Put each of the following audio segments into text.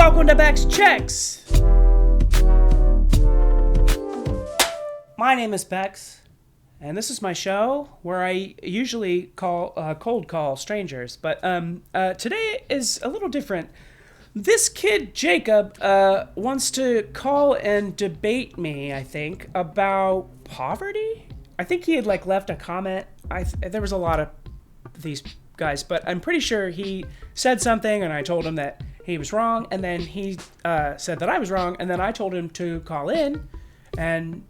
Welcome to Bex Checks. My name is Bex, and this is my show where I usually cold call strangers. But today is a little different. This kid Jacob wants to call and debate me, I think, about poverty. I think he had left a comment. There was a lot of these guys, but I'm pretty sure he said something, and I told him that he was wrong, and then he said that I was wrong, and then I told him to call in and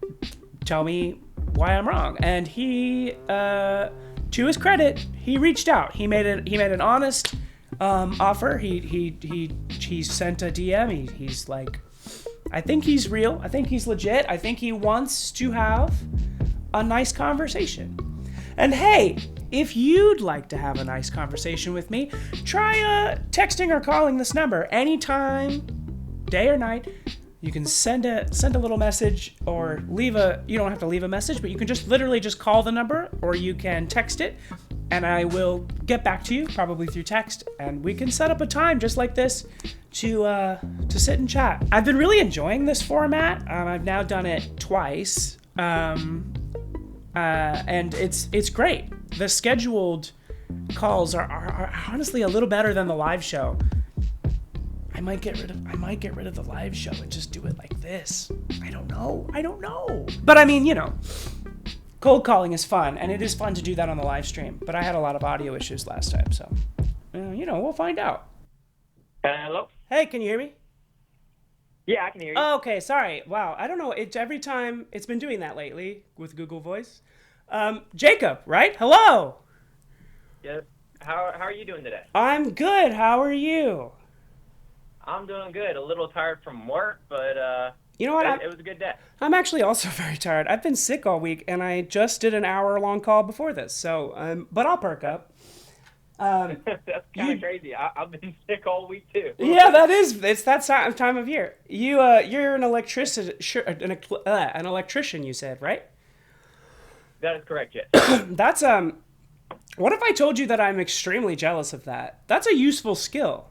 tell me why I'm wrong. And he, to his credit, he reached out. He made an honest offer. He sent a DM. He's like, I think he's real. I think he's legit. I think he wants to have a nice conversation. And hey, if you'd like to have a nice conversation with me, try texting or calling this number anytime, day or night. You can send a little message or you don't have to leave a message, but you can just literally just call the number, or you can text it and I will get back to you probably through text, and we can set up a time just like this to sit and chat. I've been really enjoying this format. I've now done it twice. And it's great. The scheduled calls are honestly a little better than the live show. I might get rid of the live show and just do it like this. I don't know. But I mean, cold calling is fun, and it is fun to do that on the live stream. But I had a lot of audio issues last time, so we'll find out. Hello? Hey, can you hear me? Yeah, I can hear you. Oh, okay, sorry. Wow, I don't know. Every time it's been doing that lately with Google Voice. Jacob, right? Hello. Yes. How are you doing today? I'm good. How are you? I'm doing good. A little tired from work, but you know what? it was a good day. I'm actually also very tired. I've been sick all week, and I just did an hour-long call before this. So, but I'll perk up. That's kind of crazy. I've been sick all week too. Yeah, it's that time of year. You're an electrician. An electrician, you said, right? That is correct, yes. That's What if I told you that I'm extremely jealous of that? That's a useful skill.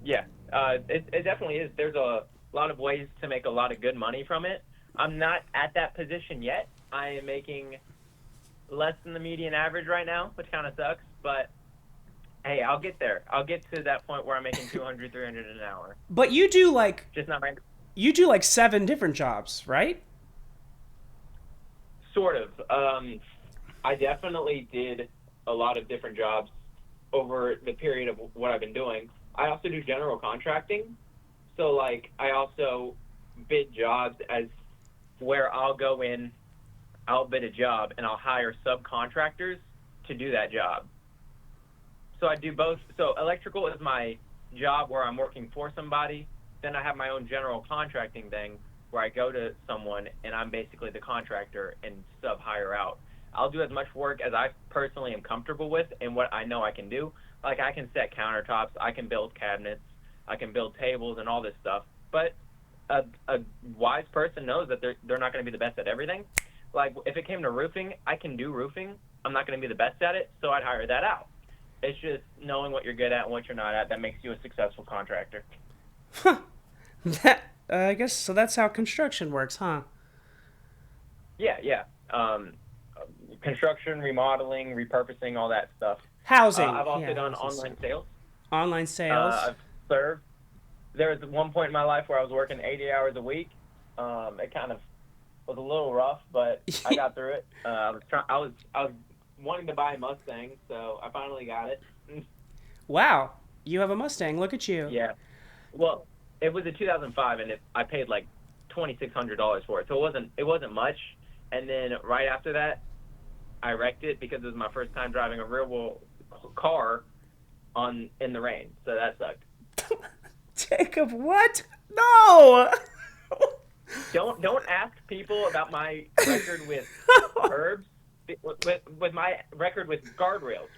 Yeah, it definitely is. There's a lot of ways to make a lot of good money from it. I'm not at that position yet. I am making less than the median average right now, which kind of sucks, but hey, I'll get there. I'll get to that point where I'm making 200, 300 an hour. But you do just not right. You do 7 different jobs, right? Sort of. I definitely did a lot of different jobs over the period of what I've been doing. I also do general contracting. So I also bid jobs as where I'll go in, I'll bid a job, and I'll hire subcontractors to do that job. So I do both. So electrical is my job where I'm working for somebody. Then I have my own general contracting thing where I go to someone and I'm basically the contractor and sub-hire out. I'll do as much work as I personally am comfortable with and what I know I can do. I can set countertops, I can build cabinets, I can build tables and all this stuff. But a wise person knows that they're not going to be the best at everything. If it came to roofing, I can do roofing. I'm not going to be the best at it, so I'd hire that out. It's just knowing what you're good at and what you're not at that makes you a successful contractor. I guess so. That's how construction works, huh? Yeah. Construction, remodeling, repurposing, all that stuff. Housing. I've also done online sales. Online sales. I've served. There was one point in my life where I was working 80 hours a week. It kind of was a little rough, but I got through it. I was wanting to buy a Mustang, so I finally got it. Wow, you have a Mustang. Look at you. Yeah. Well, it was a 2005, and I paid $2,600 for it, so it wasn't much. And then right after that, I wrecked it because it was my first time driving a real world car in the rain, so that sucked. Jacob, what? No. Don't ask people about my record with curbs, with my record with guardrails.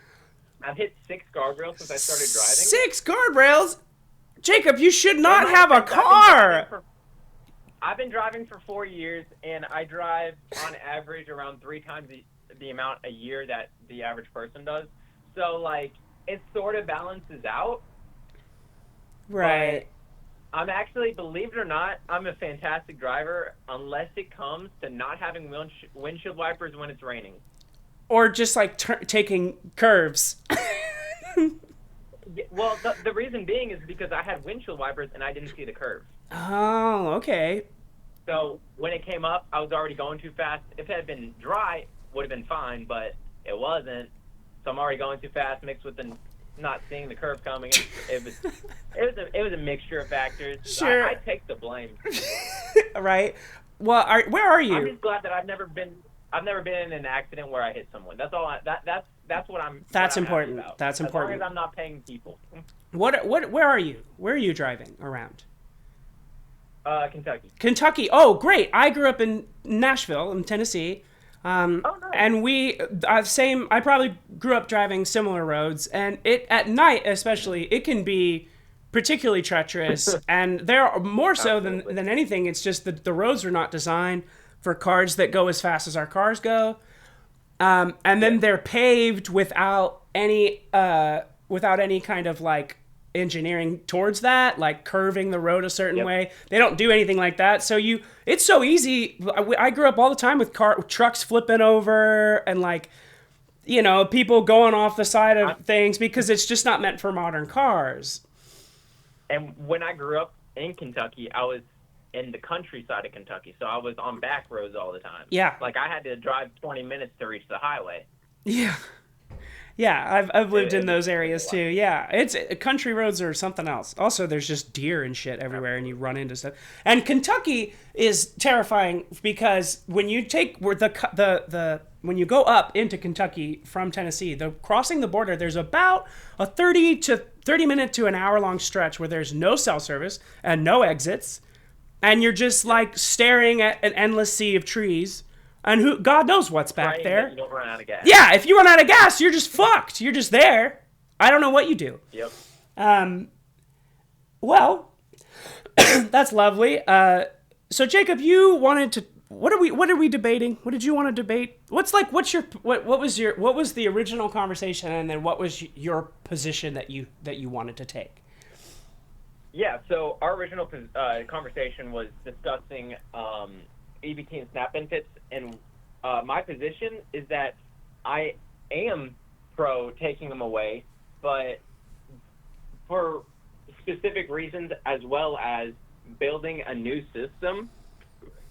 I've hit 6 guardrails since I started driving. 6 guardrails? Jacob, you should not have a car. I've been driving for 4 years, and I drive on average around 3 times the amount a year that the average person does. So, it sort of balances out. but Right. I'm actually, believe it or not, I'm a fantastic driver unless it comes to not having windshield wipers when it's raining. Or just like taking curves. Yeah, well, the reason being is because I had windshield wipers and I didn't see the curve. Oh, okay. So when it came up, I was already going too fast. If it had been dry, would have been fine, but it wasn't. So I'm already going too fast, mixed with the not seeing the curve coming. It was a mixture of factors. I Sure. take the blame. Right. Well, where are I'm you? just glad that I've never been in an accident where I hit someone. That's all. That's what That's I'm happy important. about. That's As long as important. I'm not paying people. Where are you? Where are you driving around? Kentucky. Kentucky. Oh, great. I grew up in Nashville, in Tennessee. Oh, nice. And same, I probably grew up driving similar roads. And at night, especially, it can be particularly treacherous. And there are more so Absolutely. than anything, it's just that the roads are not designed for cars that go as fast as our cars go. And Yeah. then they're paved without any kind of like engineering towards that, like curving the road a certain Yep. way. They don't do anything like that. So it's so easy. I grew up all the time with trucks flipping over and like people going off the side I, of things because it's just not meant for modern cars. and when I grew up in Kentucky, I was in the countryside of Kentucky, so I was on back roads all the time. Yeah, Like I had to drive 20 minutes to reach the highway. yeah. Yeah, I've lived in those It was areas a too. lot. Yeah, it's country roads are something else. Also, there's just deer and shit everywhere, and you Absolutely. run into stuff. And Kentucky is terrifying because when you take where the when you go up into Kentucky from Tennessee, the crossing the border, there's about a 30 minute to an hour long stretch where there's no cell service and no exits, and you're just Yep. like staring at an endless sea of trees, and who God knows what's back Praying that you there. don't run out of gas. Yeah, if you run out of gas, you're just fucked. You're just there. I don't know what you do. Yep. Well, that's lovely. So Jacob, you wanted to. What are we debating? What did you want to debate? What was the original conversation, and then what was your position that you wanted to take? Yeah. So our original conversation was discussing EBT and SNAP benefits, and my position is that I am pro taking them away, but for specific reasons, as well as building a new system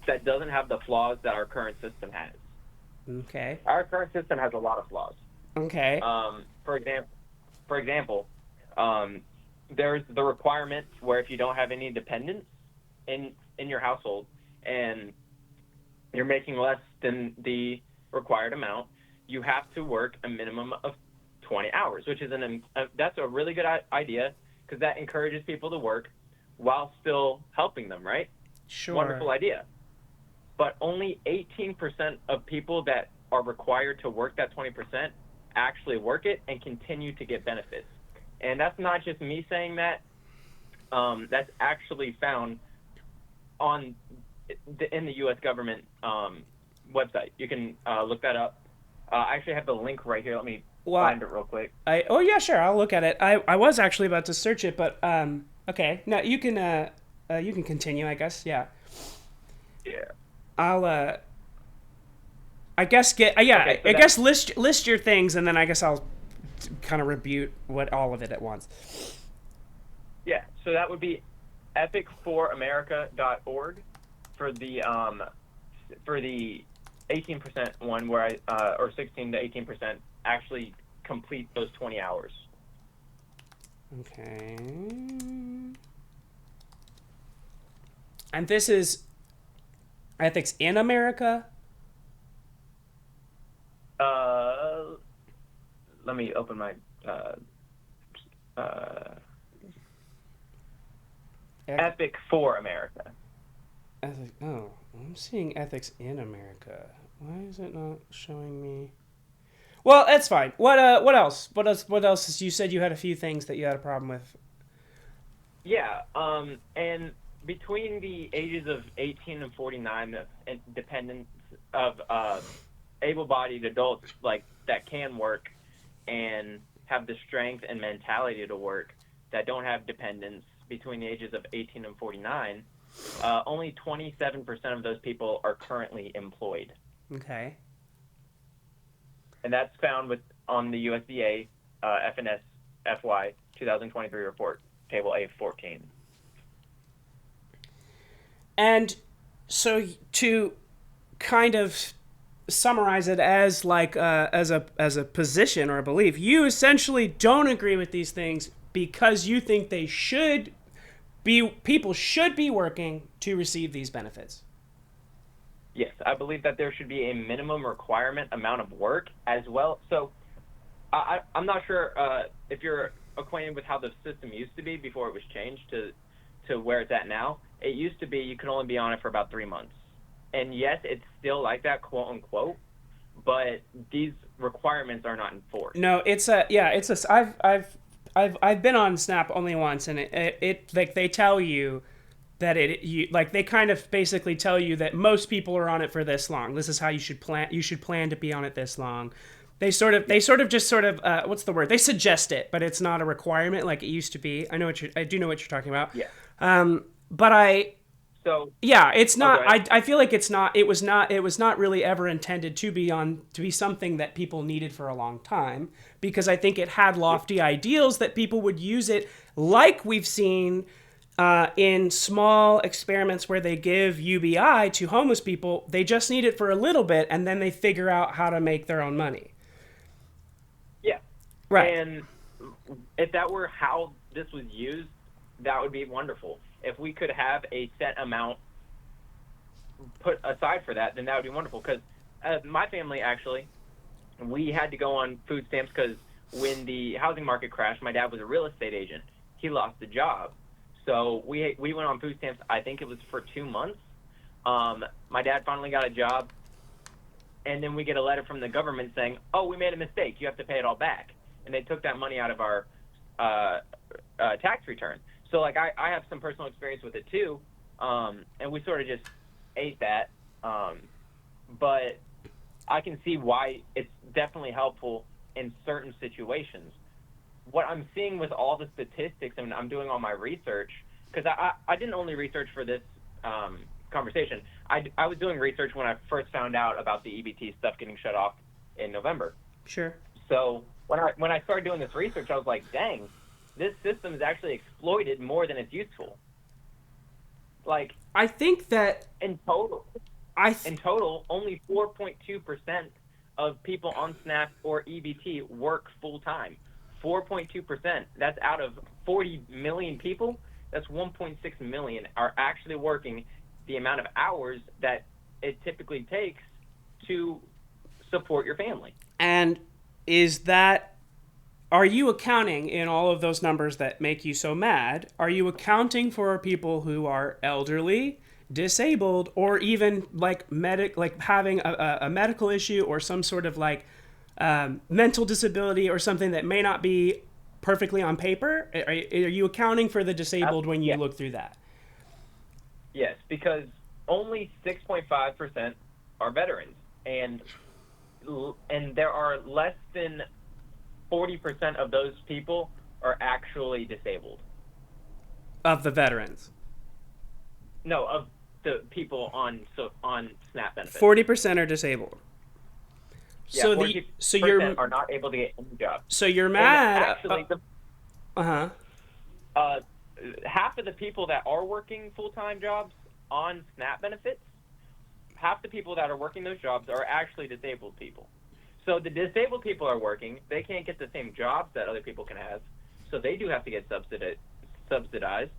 that doesn't have the flaws that our current system has. Okay. Our current system has a lot of flaws. Okay. For example, for example, there's the requirement where if you don't have any dependents in your household and you're making less than the required amount, you have to work a minimum of 20 hours, which is that's a really good idea because that encourages people to work while still helping them, right? Sure. Wonderful idea. But only 18% of people that are required to work that 20% actually work it and continue to get benefits. And that's not just me saying that. That's actually found in the U.S. government website. You can look that up. I actually have the link right here. Let me Well, find it real quick. oh yeah, sure. I'll look at it. I was actually about to search it, but okay. No, you can continue. I guess. Yeah. Yeah. I'll I guess yeah. Okay, so I that guess list your things, and then I guess I'll kind of rebuke all of it at once. Yeah, so that would be epicforamerica.org for the 18% one where or 16 to 18% actually complete those 20 hours. Okay. And this is ethics in America. Let me open my Epic for America. Oh, I'm seeing ethics in America. Why is it not showing me? Well, that's fine. What else? What else? You said you had a few things that you had a problem with. Yeah, and between the ages of 18 and 49, dependents of able-bodied adults like that can work and have the strength and mentality to work that don't have dependents between the ages of 18 and 49, only 27% of those people are currently employed. Okay. And that's found on the USDA FNS FY 2023 report, Table A14. And so to kind of summarize it as like as a position or a belief, you essentially don't agree with these things because you think people should be working to receive these benefits. Yes, I believe that there should be a minimum requirement amount of work as well. So I'm not sure if you're acquainted with how the system used to be before it was changed to where it's at now. It used to be you could only be on it for about 3 months. And yes, it's still like that, quote unquote, but these requirements are not enforced. No, I've been on Snap only once, and it like they tell you that they kind of basically tell you that most people are on it for this long. This is how you should plan. You should plan to be on it this long. They sort of just what's the word? They suggest it, but it's not a requirement like it used to be. I do know what you're talking about. Yeah. But yeah, it's not. Okay. I feel like it's not. It was not really ever intended to be something that people needed for a long time, because I think it had lofty ideals that people would use it, like we've seen in small experiments where they give UBI to homeless people. They just need it for a little bit, and then they figure out how to make their own money. Yeah. Right. And if that were how this was used, that would be wonderful. If we could have a set amount put aside for that, then that would be wonderful. Because my family, actually, we had to go on food stamps because when the housing market crashed, my dad was a real estate agent. He lost the job. So we went on food stamps, I think it was for 2 months. My dad finally got a job, and then we get a letter from the government saying, oh, we made a mistake. You have to pay it all back. And they took that money out of our tax return. So, like, I have some personal experience with it, too, and we sort of just ate that. But I can see why it's definitely helpful in certain situations. What I'm seeing with all the statistics, and I'm doing all my research, because I didn't only research for this conversation. I was doing research when I first found out about the EBT stuff getting shut off in November. Sure. So when I started doing this research, I was like, dang, this system is actually exploited more than it's useful. Like, I think that in total, only 4.2% of people on SNAP or EBT work full time. 4.2%. That's out of 40 million people. That's 1.6 million are actually working the amount of hours that it typically takes to support your family. And are you accounting in all of those numbers that make you so mad? Are you accounting for people who are elderly, disabled, or even like having a medical issue or some sort of like mental disability or something that may not be perfectly on paper? Are you accounting for the disabled when you look through that? Yes, because only 6.5% are veterans, and there are less than 40% of those people are actually disabled. Of the veterans? No, of the people on SNAP benefits. 40% are disabled. Yeah, so 40% you're are not able to get any job. So you're mad. And actually, half of the people that are working full-time jobs on SNAP benefits, half the people that are working those jobs are actually disabled people. So the disabled people are working. They can't get the same jobs that other people can have. So they do have to get subsidized.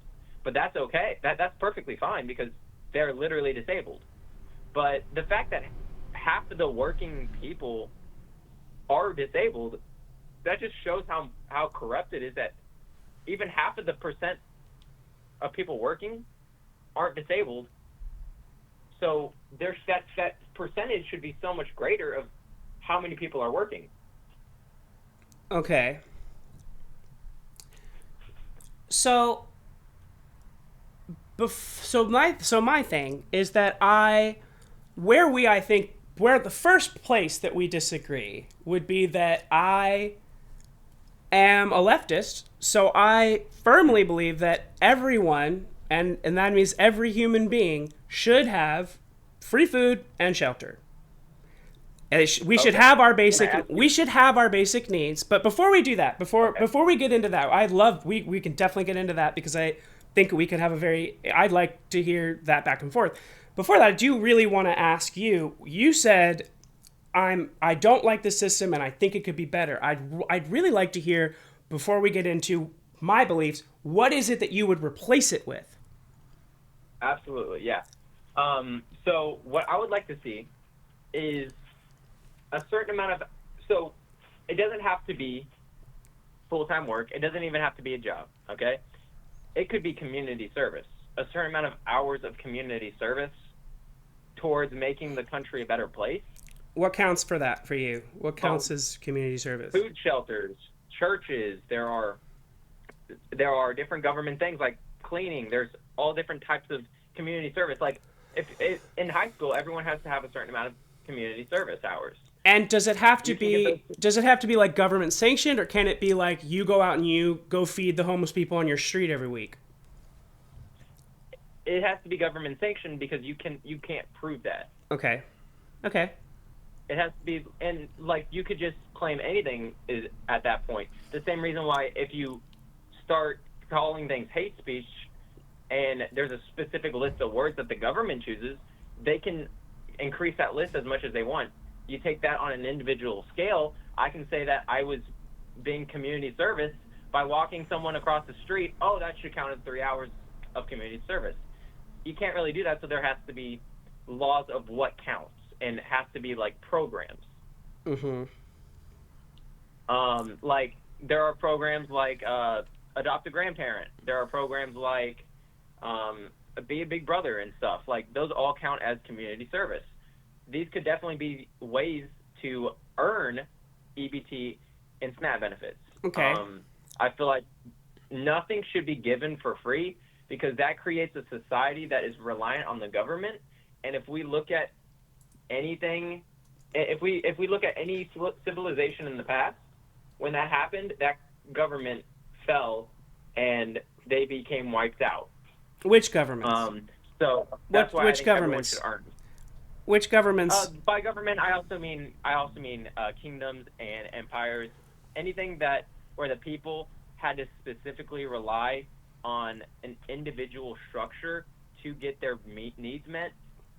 But that's okay. That's perfectly fine because they're literally disabled. But the fact that half of the working people are disabled, that just shows how corrupt it is that even half of the percent of people working aren't disabled. So that percentage should be so much greater of how many people are working. Okay. So my thing is that where the first place that we disagree would be that I am a leftist, so I firmly believe that everyone, and that means every human being, should have free food and shelter. We should Okay. have our Can I basic ask we you? should have our basic needs. But before we do that, Okay. before we get into that, I'd love we can definitely get into that because I think we could have a very I'd like to hear that back and forth. Before that, I do really want to ask you. You said I don't like the system and I think it could be better. I'd really like to hear before we get into my beliefs, what is it that you would replace it with? Absolutely. Yeah. So what I would like to see is a certain amount of, so it doesn't have to be full-time work. It doesn't even have to be a job. Okay. It could be community service, a certain amount of hours of community service towards making the country a better place. What counts for that for you? What Um, counts as community service? Food shelters, churches, there are different government things like cleaning. There's all different types of community service. Like if in high school, everyone has to have a certain amount of community service hours. And You can get those. does it have to be like government sanctioned or can it be like you go out and you go feed the homeless people on your street every week? It has to be government sanctioned because you can't prove that. Okay. Okay. It has to be, and like you could just claim anything is at that point. The same reason why if you start calling things hate speech and there's a specific list of words that the government chooses, they can increase that list as much as they want. You take that on an individual scale. I can say that I was being community service by walking someone across the street. Oh, that should count as 3 hours of community service. You can't really do that, so there has to be laws of what counts, and it has to be like programs. Mm-hmm. Like there are programs like adopt a grandparent. There are programs like be a big brother and stuff. Like those all count as community service. These could definitely be ways to earn EBT and SNAP benefits. Okay. I feel like nothing should be given for free because that creates a society that is reliant on the government. And if we look at anything, if we look at any civilization in the past, when that happened, that government fell and they became wiped out. Which governments? So that's why I Which think everyone governments? should earn. Which governments? By government, I also mean kingdoms and empires, anything that where the people had to specifically rely on an individual structure to get their needs met.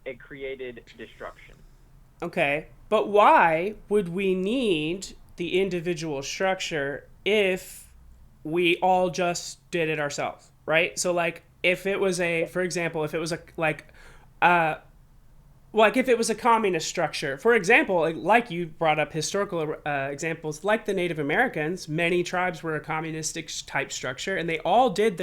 It created destruction. Okay. But why would we need the individual structure if we all just did it ourselves, right? So like if it was a for example, if it was a uh like if it was a communist structure, for example, like you brought up historical examples, like the Native Americans, many tribes were a communistic type structure, and they all did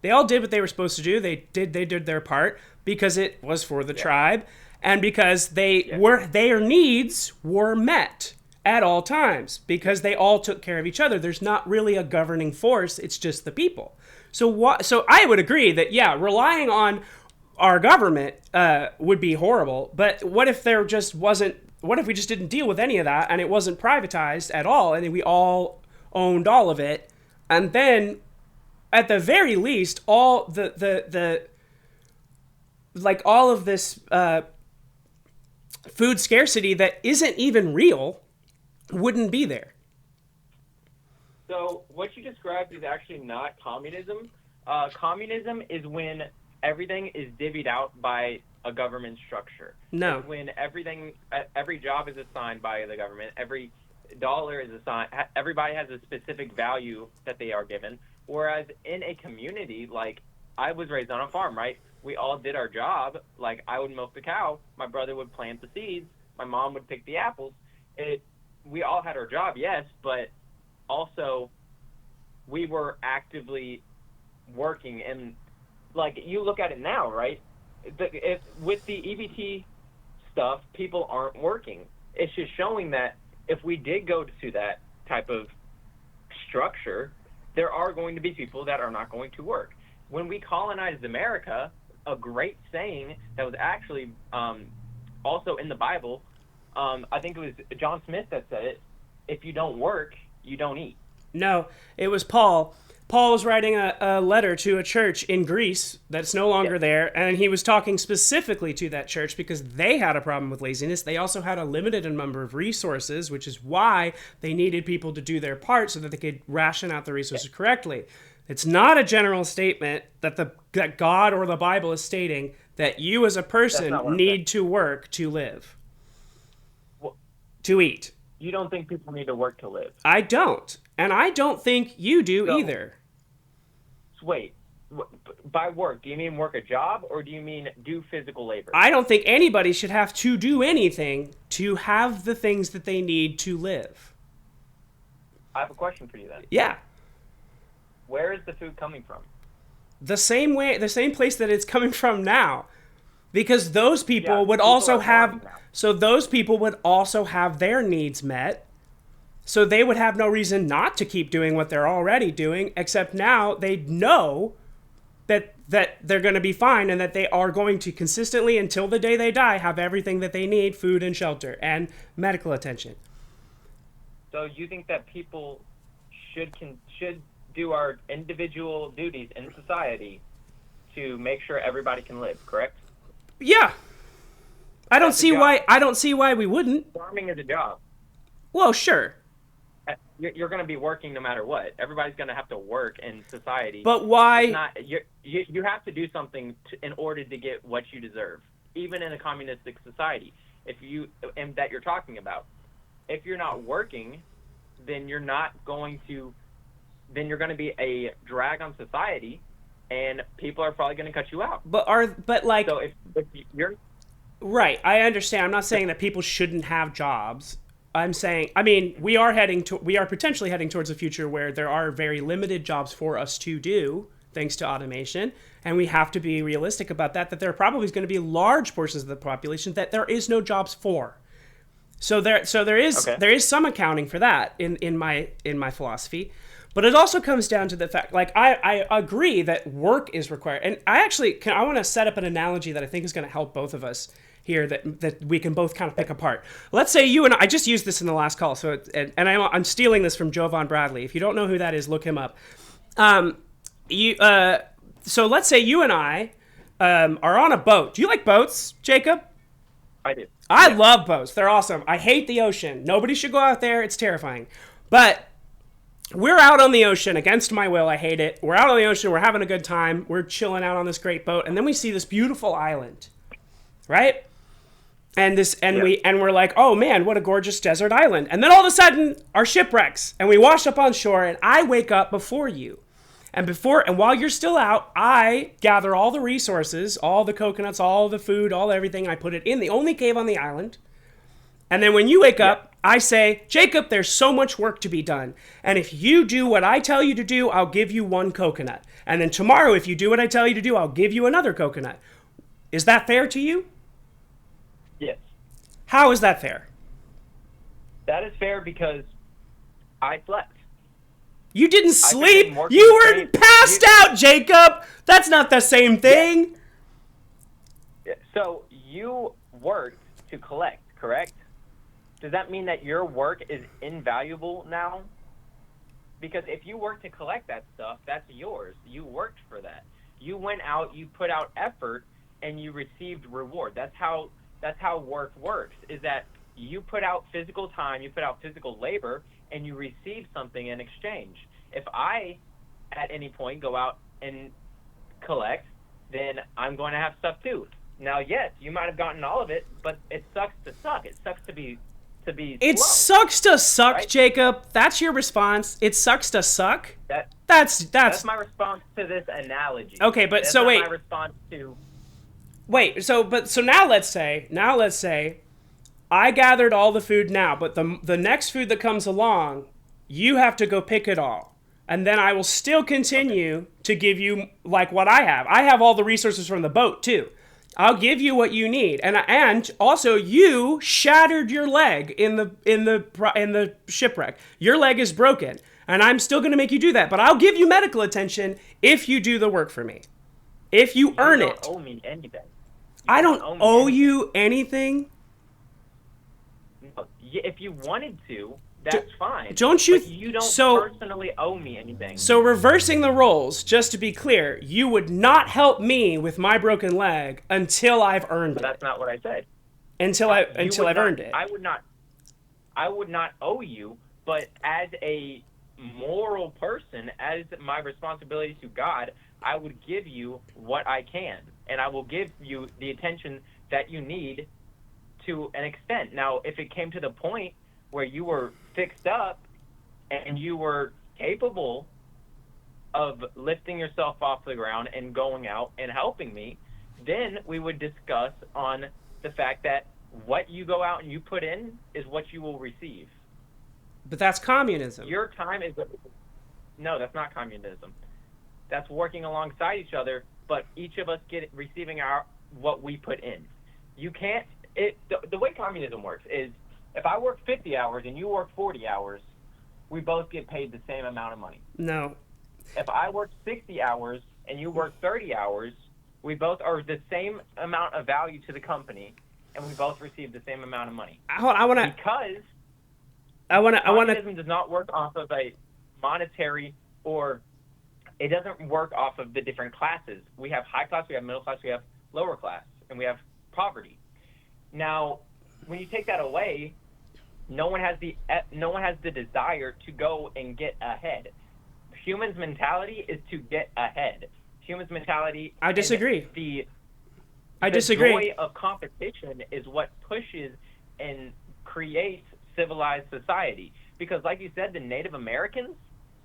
what they were supposed to do. They did their part because it was for the Yeah, tribe, and because yeah. their needs were met at all times because they all took care of each other. There's not really a governing force; it's just the people. So what? So I would agree that yeah, relying on our government would be horrible. But what if there just wasn't? What if we just didn't deal with any of that and it wasn't privatized at all, and we all owned all of it, and then at the very least, all the like all of this food scarcity that isn't even real wouldn't be there. So what you described is actually not communism. Communism is when everything is divvied out by a government structure. No. It's when every job is assigned by the government. Every dollar is assigned. Everybody has a specific value that they are given. Whereas in a community, like I was raised on a farm, right? We all did our job. Like I would milk the cow. My brother would plant the seeds. My mom would pick the apples. We all had our job, yes, but also we were actively working. And like you look at it now, right? With the EBT stuff, people aren't working. It's just showing that if we did go to that type of structure, there are going to be people that are not going to work. When we colonized America, a great saying that was actually also in the Bible, I think it was John Smith that said it: "If you don't work, you don't eat." No, it was Paul. Paul was writing a letter to a church in Greece that's no Yeah. longer there, and he was talking specifically to that church because they had a problem with laziness. They also had a limited number of resources, which is why they needed people to do their part so that they could ration out the resources correctly. It's not a general statement that God or the Bible is stating that you as a That's person not what I'm saying. need to work to live, Well, to eat. you don't think people need to work to live? I don't. And I don't think you do So, either. wait. By work, do you mean work a job or do you mean do physical labor? I don't think anybody should have to do anything to have the things that they need to live. I have a question for you then. Yeah. Where is the food coming from? The same place that it's coming from now. Because those people Yeah, would people also are have farming now. so those people would also have their needs met. So they would have no reason not to keep doing what they're already doing, except now they know that they're going to be fine and that they are going to consistently until the day they die have everything that they need, food and shelter and medical attention. So you think that people should do our individual duties in society to make sure everybody can live, correct? Yeah. I don't That's a see job. why we wouldn't. Farming is a job. Well, sure. You're going to be working no matter what. Everybody's going to have to work in society. But why It's not you have to do something in order to get what you deserve, even in a communistic society. If you and that you're talking about, if you're not working, then you're not going to. Then you're going to be a drag on society, and people are probably going to cut you out. but like So if you're right, I understand. I'm not saying that people shouldn't have jobs. I'm saying, I mean, we are potentially heading towards a future where there are very limited jobs for us to do thanks to automation, and we have to be realistic about that there are probably going to be large portions of the population that there is no jobs for. So there Okay. is some accounting for that in my philosophy. But it also comes down to the fact, like, I agree that work is required. And I want to set up an analogy that I think is going to help both of us here that we can both kind of pick apart. Let's say you and I just used this in the last call, I'm stealing this from Jovan Bradley. If you don't know who that is, look him up. So let's say you and I are on a boat. Do you like boats, Jacob? I do. I love boats. They're awesome. I hate the ocean. Nobody should go out there. It's terrifying. But we're out on the ocean against my will. I hate it. We're out on the ocean. We're having a good time. We're chilling out on this great boat. And then we see this beautiful island, right? And we're like, oh man, what a gorgeous desert island. And then all of a sudden, our ship wrecks and we wash up on shore and I wake up before you. And while you're still out, I gather all the resources, all the coconuts, all the food, all everything. I put it in the only cave on the island. And then when you wake up, I say, Jacob, there's so much work to be done. And if you do what I tell you to do, I'll give you one coconut. And then tomorrow, if you do what I tell you to do, I'll give you another coconut. Is that fair to you? Yes. How is that fair? That is fair because I slept. You didn't I've been sleep. working You the were same- passed out, Jacob. That's not the same thing. So you worked to collect, correct? Does that mean that your work is invaluable now? Because if you work to collect that stuff, that's yours. You worked for that. You went out, you put out effort, and you received reward. That's how work works, is that you put out physical time, you put out physical labor, and you receive something in exchange. If I, at any point, go out and collect, then I'm going to have stuff too. Now, yes, you might have gotten all of it, but it sucks to suck. It sucks to be It slow, sucks to suck, right? Jacob. That's your response. It sucks to suck. That's That's my response to this analogy. Okay, but That's so not wait. my response to Wait, so now let's say I gathered all the food now, but the next food that comes along, you have to go pick it all. And then I will still continue to give you like what I have. I have all the resources from the boat too. I'll give you what you need. And also you shattered your leg in the shipwreck. Your leg is broken. And I'm still going to make you do that, but I'll give you medical attention if you do the work for me. If you earn you it. don't owe me anything. I don't owe me owe you anything. If you wanted to, That's fine. Don't you? But you don't personally owe me anything. So reversing the roles, just to be clear, you would not help me with my broken leg until I've earned it. That's not what I said. Until I've earned it. I would not owe you, but as a moral person, as my responsibility to God, I would give you what I can, and I will give you the attention that you need to an extent. Now, if it came to the point where you were fixed up and you were capable of lifting yourself off the ground and going out and helping me, then we would discuss on the fact that what you go out and you put in is what you will receive. But that's communism. Your time is... No, that's not communism. That's working alongside each other, but each of us receiving what we put in. You can't... The way communism works is, if I work 50 hours and you work 40 hours, we both get paid the same amount of money. No. If I work 60 hours and you work 30 hours, we both are the same amount of value to the company, and we both receive the same amount of money. Because communism does not work off of a monetary, or it doesn't work off of the different classes. We have high class, we have middle class, we have lower class, and we have poverty. Now, when you take that away, no one has the desire to go and get ahead. Humans' mentality is to get ahead. Humans' mentality... I disagree. The joy of competition is what pushes and creates civilized society. Because like you said, the Native Americans,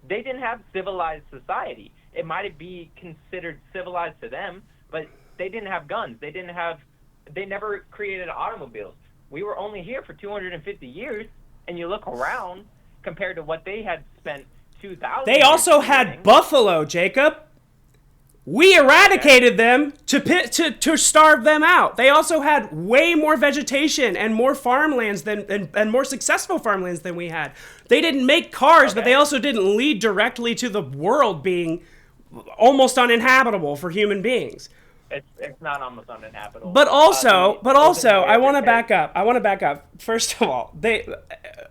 they didn't have civilized society. It might be considered civilized to them, but they didn't have guns. They never created automobiles. We were only here for 250 years, and you look around compared to what they had spent 2,000 They also had buffalo, Jacob. We eradicated them to starve them out. They also had way more vegetation and more farmlands and more successful farmlands than we had. They didn't make cars, but they also didn't lead directly to the world being almost uninhabitable for human beings. It's not almost uninhabitable. But also, I want to back up. First of all,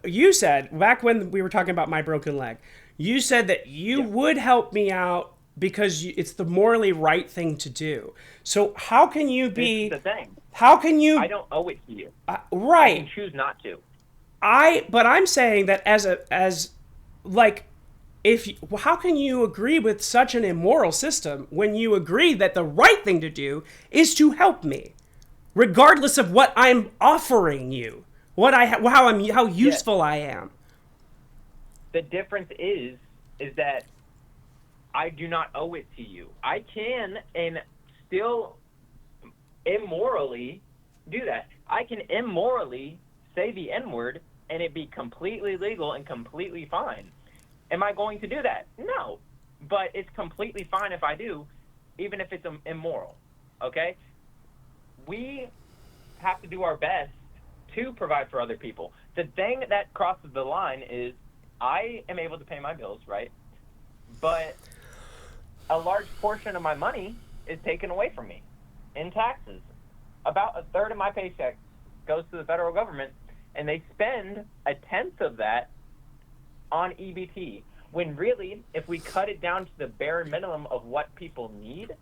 you said, back when we were talking about my broken leg, you said that you would help me out because it's the morally right thing to do. So how can you be... This is the thing. How can you... I don't owe it to you. Right. I can choose not to. But I'm saying that how can you agree with such an immoral system when you agree that the right thing to do is to help me, regardless of what I'm offering you, how useful I am? The difference is that I do not owe it to you. I can and still immorally do that. I can immorally say the N-word and it be completely legal and completely fine. Am I going to do that? No. But it's completely fine if I do, even if it's immoral. Okay? We have to do our best to provide for other people. The thing that crosses the line is I am able to pay my bills, right? But a large portion of my money is taken away from me in taxes. About a third of my paycheck goes to the federal government, and they spend a tenth of that on EBT, when really, if we cut it down to the bare minimum of what people need,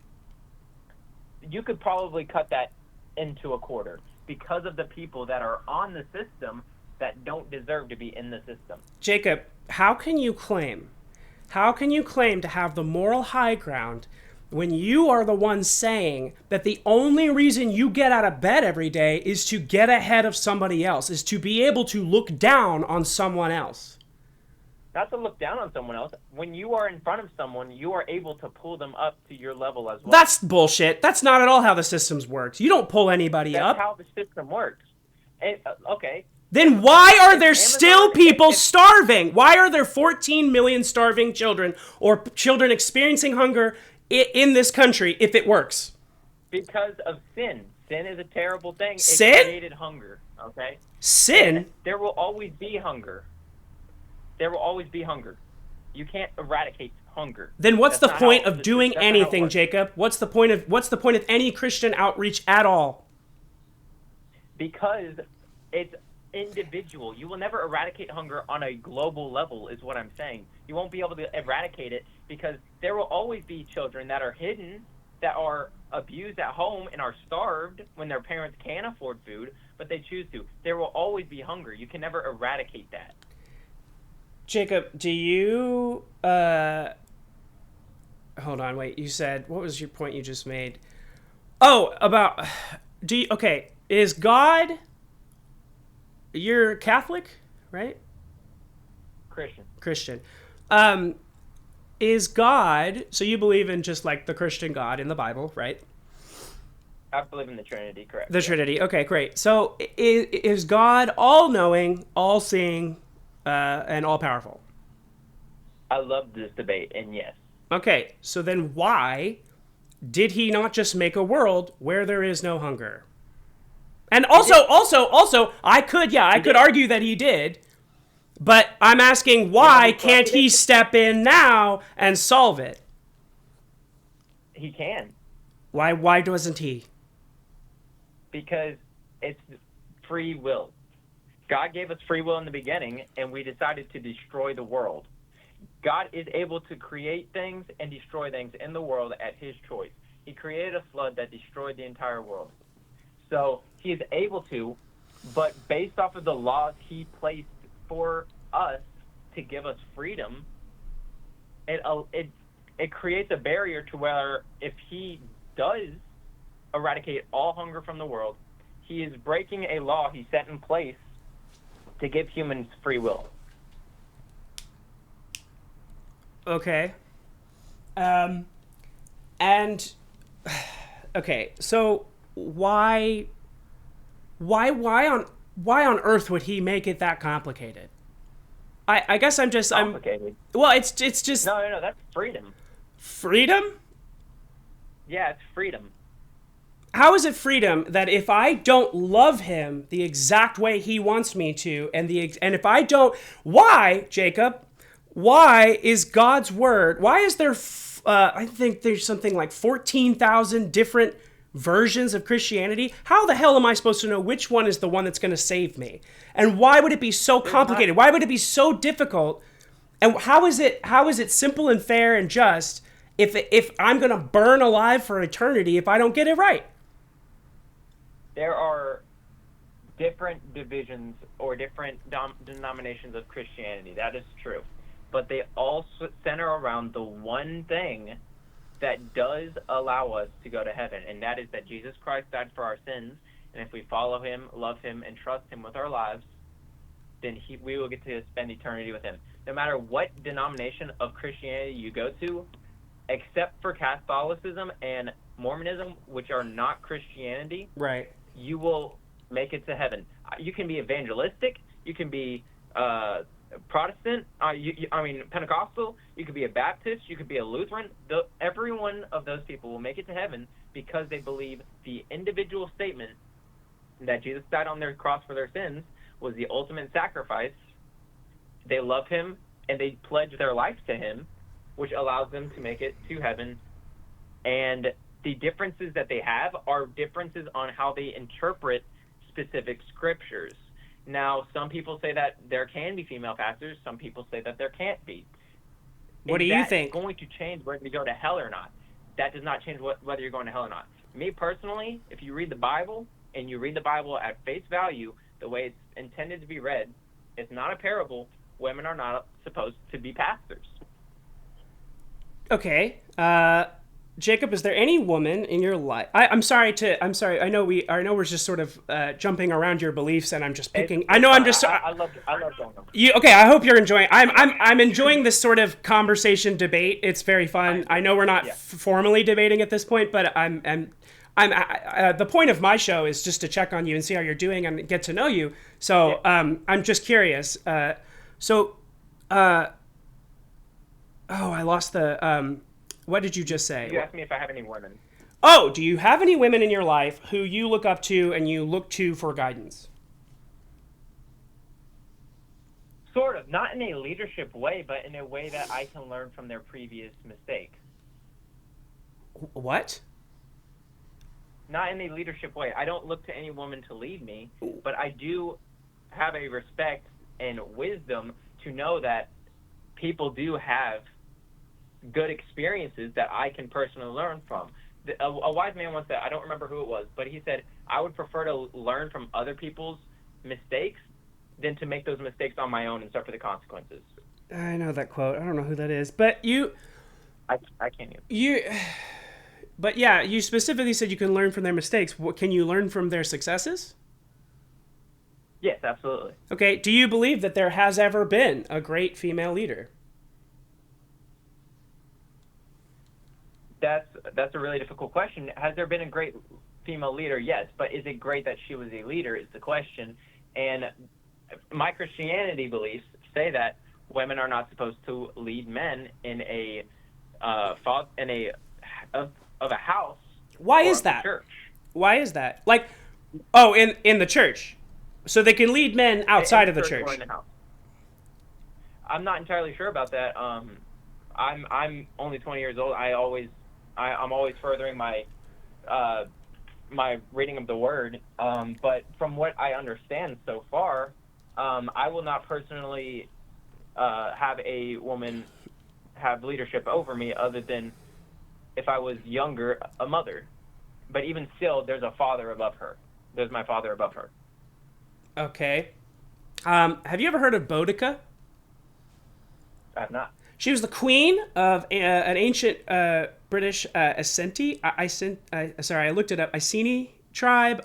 you could probably cut that into a quarter because of the people that are on the system that don't deserve to be in the system. Jacob, how can you claim to have the moral high ground when you are the one saying that the only reason you get out of bed every day is to get ahead of somebody else, is to be able to look down on someone else? Not to look down on someone else. When you are in front of someone, you are able to pull them up to your level as well. That's bullshit. That's not at all how the system works. You don't pull anybody up. That's how the system works. And, okay. Then why are there still people starving? Why are there 14 million starving children or children experiencing hunger in this country if it works? Because of sin. Sin is a terrible thing. Sin? It created hunger, okay? Sin? And there will always be hunger. There will always be hunger. You can't eradicate hunger. Then what's the point of doing anything, Jacob? What's the point of any Christian outreach at all? Because it's individual. You will never eradicate hunger on a global level, is what I'm saying. You won't be able to eradicate it because there will always be children that are hidden, that are abused at home and are starved when their parents can afford food, but they choose to. There will always be hunger. You can never eradicate that. Jacob, do you hold on, wait. You said, what was your point you just made? Oh, about okay, is God, you're Catholic, right? Christian. Christian. Is God, so you believe in just like the Christian God in the Bible, right? I believe in the Trinity, correct? The Trinity. Okay, great. So is God all-knowing, all-seeing, and all-powerful? I love this debate, and yes. Okay, so then why did he not just make a world where there is no hunger? And also, I could argue that he did, but I'm asking why can't he step in now and solve it? He can. Why doesn't he? Because it's free will. God gave us free will in the beginning, and we decided to destroy the world. God is able to create things and destroy things in the world at his choice. He created a flood that destroyed the entire world. So he is able to, but based off of the laws he placed for us to give us freedom, it creates a barrier to where if he does eradicate all hunger from the world, he is breaking a law he set in place to give humans free will. Okay. And okay, so why on earth would he make it that complicated? I guess Complicated. Well, it's just No, that's freedom. freedom? Yeah, it's freedom. How is it freedom that if I don't love him the exact way he wants me to, and if I don't, why, Jacob? Why is God's word? Why is there? I think there's something like 14,000 different versions of Christianity. How the hell am I supposed to know which one is the one that's going to save me? And why would it be so complicated? Why would it be so difficult? And how is it simple and fair and just if I'm going to burn alive for eternity if I don't get it right? There are different divisions or different denominations of Christianity. That is true. But they all center around the one thing that does allow us to go to heaven, and that is that Jesus Christ died for our sins, and if we follow him, love him, and trust him with our lives, then we will get to spend eternity with him. No matter what denomination of Christianity you go to, except for Catholicism and Mormonism, which are not Christianity, right, you will make it to heaven. You can be evangelistic, you can be Protestant, Pentecostal, you could be a Baptist, you could be a Lutheran. Every one of those people will make it to heaven because they believe the individual statement that Jesus died on their cross for their sins was the ultimate sacrifice. They love him and they pledge their life to him, which allows them to make it to heaven. And the differences that they have are differences on how they interpret specific scriptures. Now, some people say that there can be female pastors. Some people say that there can't be. What do you think? Is that going to change whether you go to hell or not? That does not change whether you're going to hell or not. Me personally, if you read the Bible and you read the Bible at face value, the way it's intended to be read, it's not a parable. Women are not supposed to be pastors. Okay. Jacob, is there any woman in your life? I'm sorry. I know we're just sort of jumping around your beliefs, and I'm just picking. I love going on. Okay, I hope you're enjoying. I'm enjoying this sort of conversation debate. It's very fun. I know we're not formally debating at this point, but the point of my show is just to check on you and see how you're doing and get to know you. So I'm just curious. I lost the. What did you just say? You asked me if I have any women. Oh, do you have any women in your life who you look up to and you look to for guidance? Sort of. Not in a leadership way, but in a way that I can learn from their previous mistakes. What? Not in a leadership way. I don't look to any woman to lead me, but I do have a respect and wisdom to know that people do have good experiences that I can personally learn from. A wise man once said, I don't remember who it was, but he said, I would prefer to learn from other people's mistakes than to make those mistakes on my own and suffer the consequences. I know that quote. I don't know who that is, but I can't even. But yeah, you specifically said you can learn from their mistakes. Can you learn from their successes? Yes, absolutely. Okay, do you believe that there has ever been a great female leader? That's a really difficult question. Has there been a great female leader? Yes, but is it great that she was a leader is the question. And my Christianity beliefs say that women are not supposed to lead men in a house. Why is that? Church. Why is that? Like, in the church, so they can lead men outside of the church. Or in the house. I'm not entirely sure about that. I'm only 20 years old. I'm always furthering my my reading of the word. But from what I understand so far, I will not personally have a woman have leadership over me, other than if I was younger, a mother. But even still, there's a father above her. There's my father above her. Okay. Have you ever heard of Boudica? I have not. She was the queen of an ancient British Iceni. I looked it up. Iceni tribe,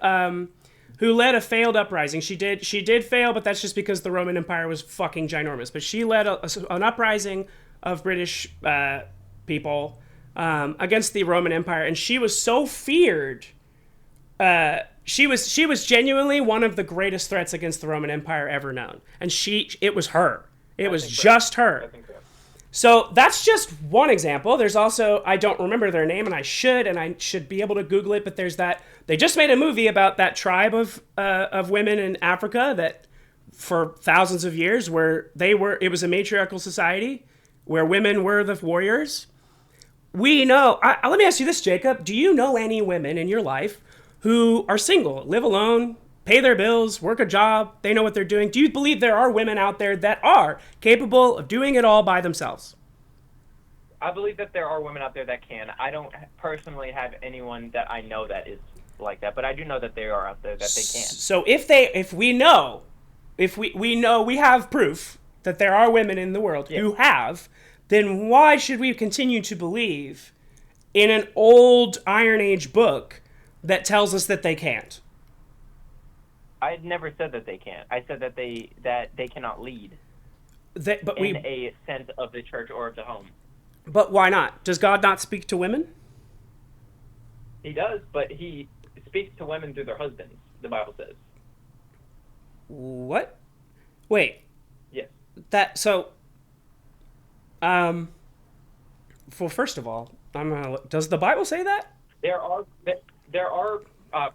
who led a failed uprising. She did fail, but that's just because the Roman Empire was fucking ginormous. But she led an uprising of British people against the Roman Empire, and she was so feared. She was genuinely one of the greatest threats against the Roman Empire ever known, and it was her. It was just her. So that's just one example. There's also, I don't remember their name, and I should be able to Google it, but there's that, they just made a movie about that tribe of women in Africa that for thousands of years it was a matriarchal society where women were the warriors. We know, let me ask you this, Jacob. Do you know any women in your life who are single, live alone, pay their bills, work a job, they know what they're doing? Do you believe there are women out there that are capable of doing it all by themselves? I believe that there are women out there that can. I don't personally have anyone that I know that is like that, but I do know that they are out there that they can. So if we have proof that there are women in the world who have, then why should we continue to believe in an old Iron Age book that tells us that they can't? I never said that they can't. I said that they cannot lead in a sense of the church or of the home. But why not? Does God not speak to women? He does, but he speaks to women through their husbands, the Bible says. What? Wait. Yes. Well, first of all, does the Bible say that? There are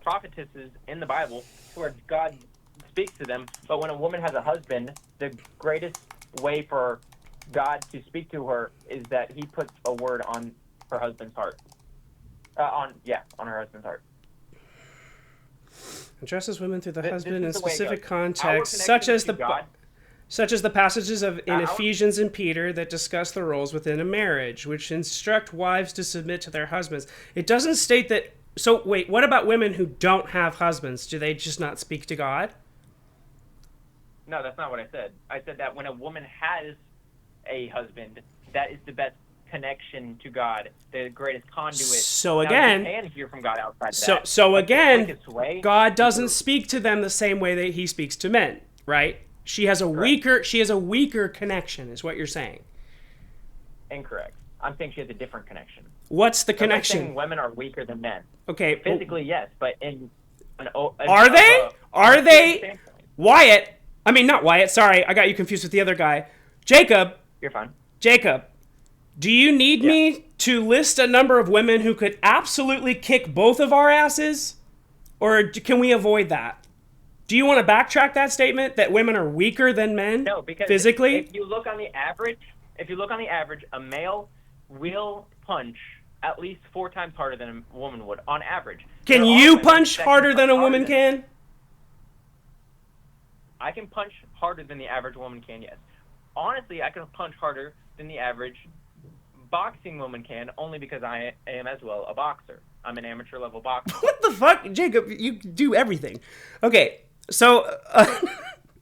prophetesses in the Bible where God speaks to them, but when a woman has a husband, the greatest way for God to speak to her is that he puts a word on her husband's heart. On her husband's heart. Addresses women through the husband in specific contexts, such as the passages in Ephesians and Peter that discuss the roles within a marriage, which instruct wives to submit to their husbands. It doesn't state that. So wait, what about women who don't have husbands? Do they just not speak to God? No, that's not what I said. I said that when a woman has a husband, that is the best connection to God, the greatest conduit. So again, you can hear from God outside that. So again, God doesn't speak to them the same way that he speaks to men, right? She has a weaker connection, is what you're saying. Incorrect. I'm saying she has a different connection. What's the connection? I'm saying women are weaker than men. Okay. Physically, yes, but Are they? Wyatt. I mean, not Wyatt. Sorry, I got you confused with the other guy. Jacob. You're fine. Jacob, do you need me to list a number of women who could absolutely kick both of our asses? Or can we avoid that? Do you want to backtrack that statement that women are weaker than men? No, because physically? If you look on the average, a male will punch at least 4 times harder than a woman would, on average. Can you punch harder than a woman can? I can punch harder than the average woman can, yes. Honestly, I can punch harder than the average boxing woman can, only because I am as well a boxer. I'm an amateur level boxer. What the fuck, Jacob? You do everything. Okay, so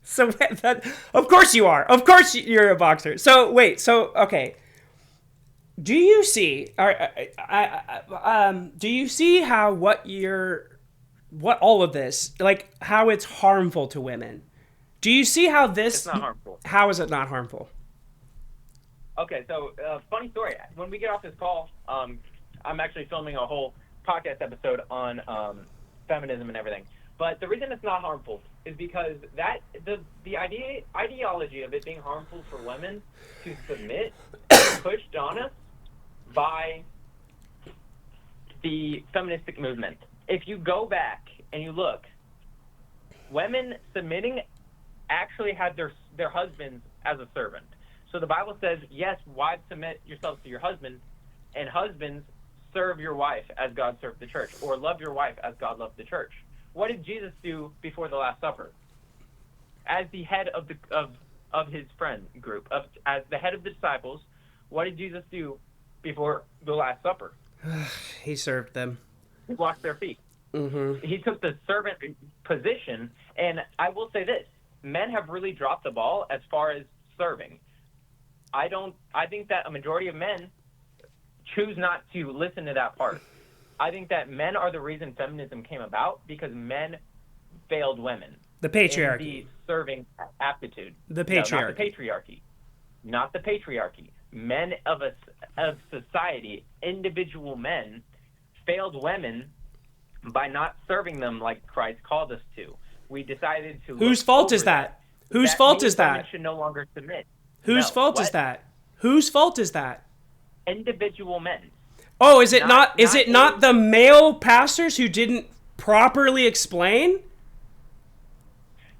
so that, of course you are. Of course you're a boxer. So wait. So okay. Do you see? Do you see how what all of this, like how it's harmful to women? Do you see how this? It's not harmful. How is it not harmful? Okay, so funny story. When we get off this call, I'm actually filming a whole podcast episode on feminism and everything. But the reason it's not harmful is because the ideology of it being harmful for women to submit is pushed on us by the feministic movement. If you go back and you look, women submitting actually had their husbands as a servant. So the Bible says, yes, wives, submit yourselves to your husband, and husbands, serve your wife as God served the church, or love your wife as God loved the church. What did Jesus do before the Last Supper? As the head of his friend group, as the head of the disciples, what did Jesus do before the Last Supper? He served them. He washed their feet. Mm-hmm. He took the servant position, and I will say this: men have really dropped the ball as far as serving. I think that a majority of men choose not to listen to that part. I think that men are the reason feminism came about, because men failed women. The patriarchy. In the serving aptitude. The patriarchy. No, not the patriarchy. Not the patriarchy. Men of society, individual men, failed women by not serving them like Christ called us to. We decided to. Whose fault is that? Whose fault is that? Women should no longer submit. Whose fault is that? Whose fault is that? Individual men. Oh, is it not? Is it not the male pastors who didn't properly explain?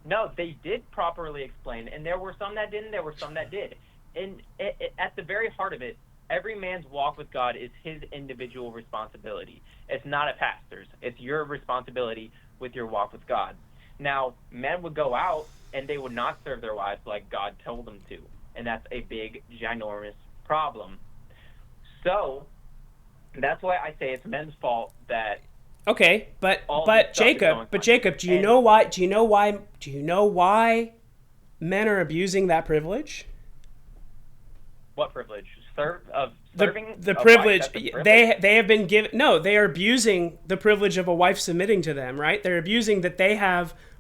No, they did properly explain, and there were some that didn't. There were some that did. And at the very heart of it, every man's walk with God is his individual responsibility. It's not a pastor's. It's your responsibility with your walk with God. Now, men would go out and they would not serve their wives like God told them to, and that's a big, ginormous problem. So that's why I say it's men's fault that. Okay, but Jacob, do you know why men are abusing that privilege? What privilege? Serving the privilege. They have been given. No, they are abusing the privilege of a wife submitting to them. Right? They're abusing that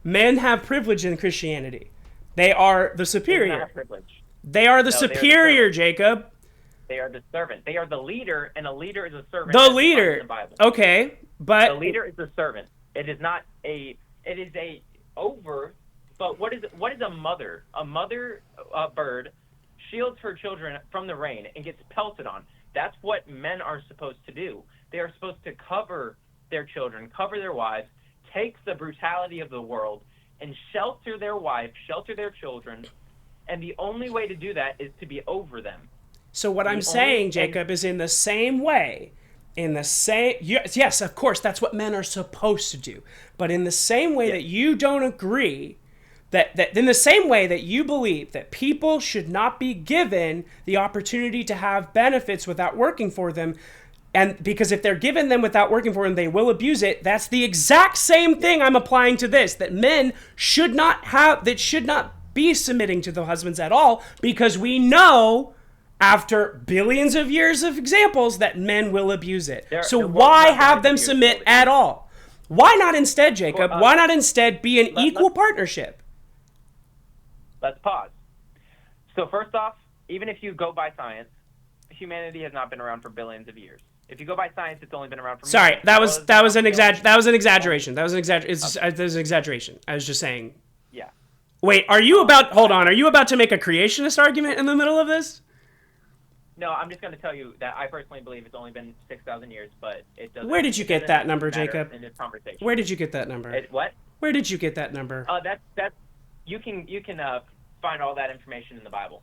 men have privilege in Christianity. They are the superior. Not privilege. They are the superior, Jacob. They are the servant. They are the leader, and a leader is a servant. The leader. In the Bible. Okay, but the leader is a servant. It is not a. It is a over. But what is a mother? A mother bird shields her children from the rain and gets pelted on. That's what men are supposed to do. They are supposed to cover their children, cover their wives, take the brutality of the world, and shelter their wife, shelter their children. And the only way to do that is to be over them. So what I'm saying, Jacob, is in the same way, yes, of course, that's what men are supposed to do. But in the same way that you don't agree, that in the same way that you believe that people should not be given the opportunity to have benefits without working for them, and because if they're given them without working for them, they will abuse it, that's the exact same thing I'm applying to this, that men should not be submitting to the husbands at all, because we know after billions of years of examples that men will abuse it. So why have them submit at all? Why not instead, Jacob? Why not instead be an equal partnership? Let's pause. So first off, even if you go by science, humanity has not been around for billions of years. If you go by science, it's only been around for. Sorry, that was an exaggeration. That was an exaggeration. I was just saying. Yeah. Wait, hold on. Are you about to make a creationist argument in the middle of this? No, I'm just going to tell you that I personally believe it's only been 6,000 years, but it doesn't. Where did you get that number, Jacob? In this conversation. Where did you get that number? What? Where did you get that number? That's you can find all that information in the Bible.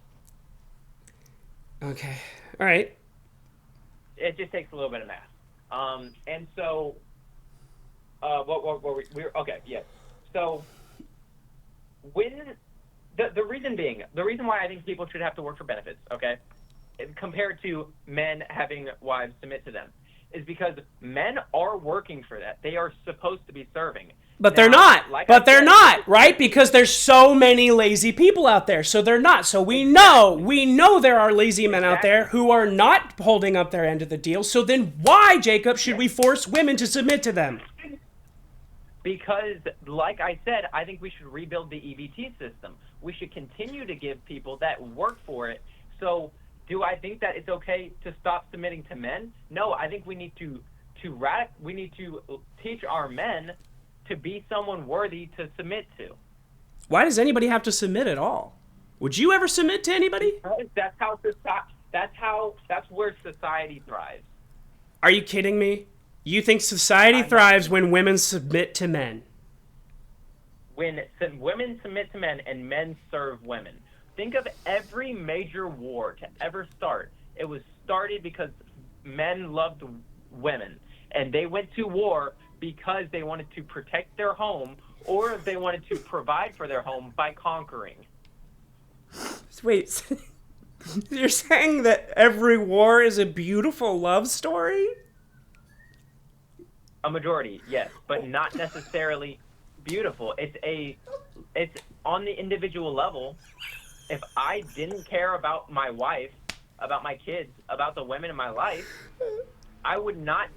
Okay. All right. It just takes a little bit of math. And so, what were we? Okay, yes. So, when the reason why I think people should have to work for benefits, okay, compared to men having wives submit to them, is because men are working for that. They are supposed to be serving. But Now, they're not. like But I they're said, not, right? Because there's so many lazy people out there. So they're not. So we know there are lazy men out there who are not holding up their end of the deal. So then why, Jacob, should we force women to submit to them? Because, like I said, I think we should rebuild the EBT system. We should continue to give people that work for it. So do I think that it's okay to stop submitting to men? No, I think we need to teach our men to be someone worthy to submit to. Why does anybody have to submit at all? Would you ever submit to anybody? That's where society thrives. Are you kidding me? You think society thrives when women submit to men? When women submit to men and men serve women. Think of every major war to ever start. It was started because men loved women, and they went to war because they wanted to protect their home, or they wanted to provide for their home by conquering. Wait, you're saying that every war is a beautiful love story? A majority, yes, but not necessarily beautiful. It's on the individual level. If I didn't care about my wife, about my kids, about the women in my life, I would not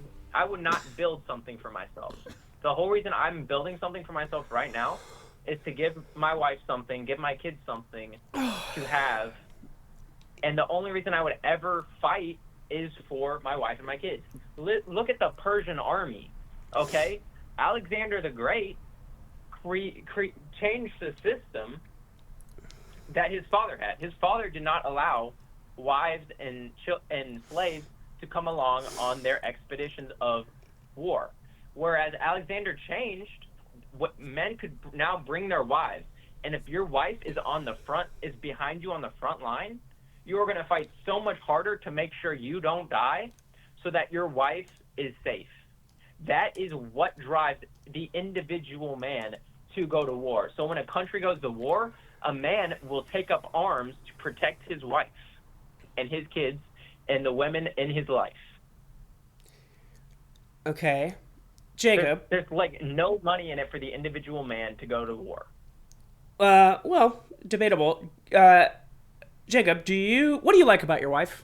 build something for myself. The whole reason I'm building something for myself right now is to give my wife something, give my kids something to have. And the only reason I would ever fight is for my wife and my kids. Look at the Persian army, okay? Alexander the Great changed the system that his father had. His father did not allow wives and slaves to come along on their expeditions of war. Whereas Alexander changed, what men could now bring their wives. And if your wife is behind you on the front line, you are going to fight so much harder to make sure you don't die so that your wife is safe. That is what drives the individual man to go to war. So when a country goes to war, a man will take up arms to protect his wife and his kids and the women in his life. Okay. Jacob. There's like no money in it for the individual man to go to war. Well, debatable. Jacob, what do you like about your wife?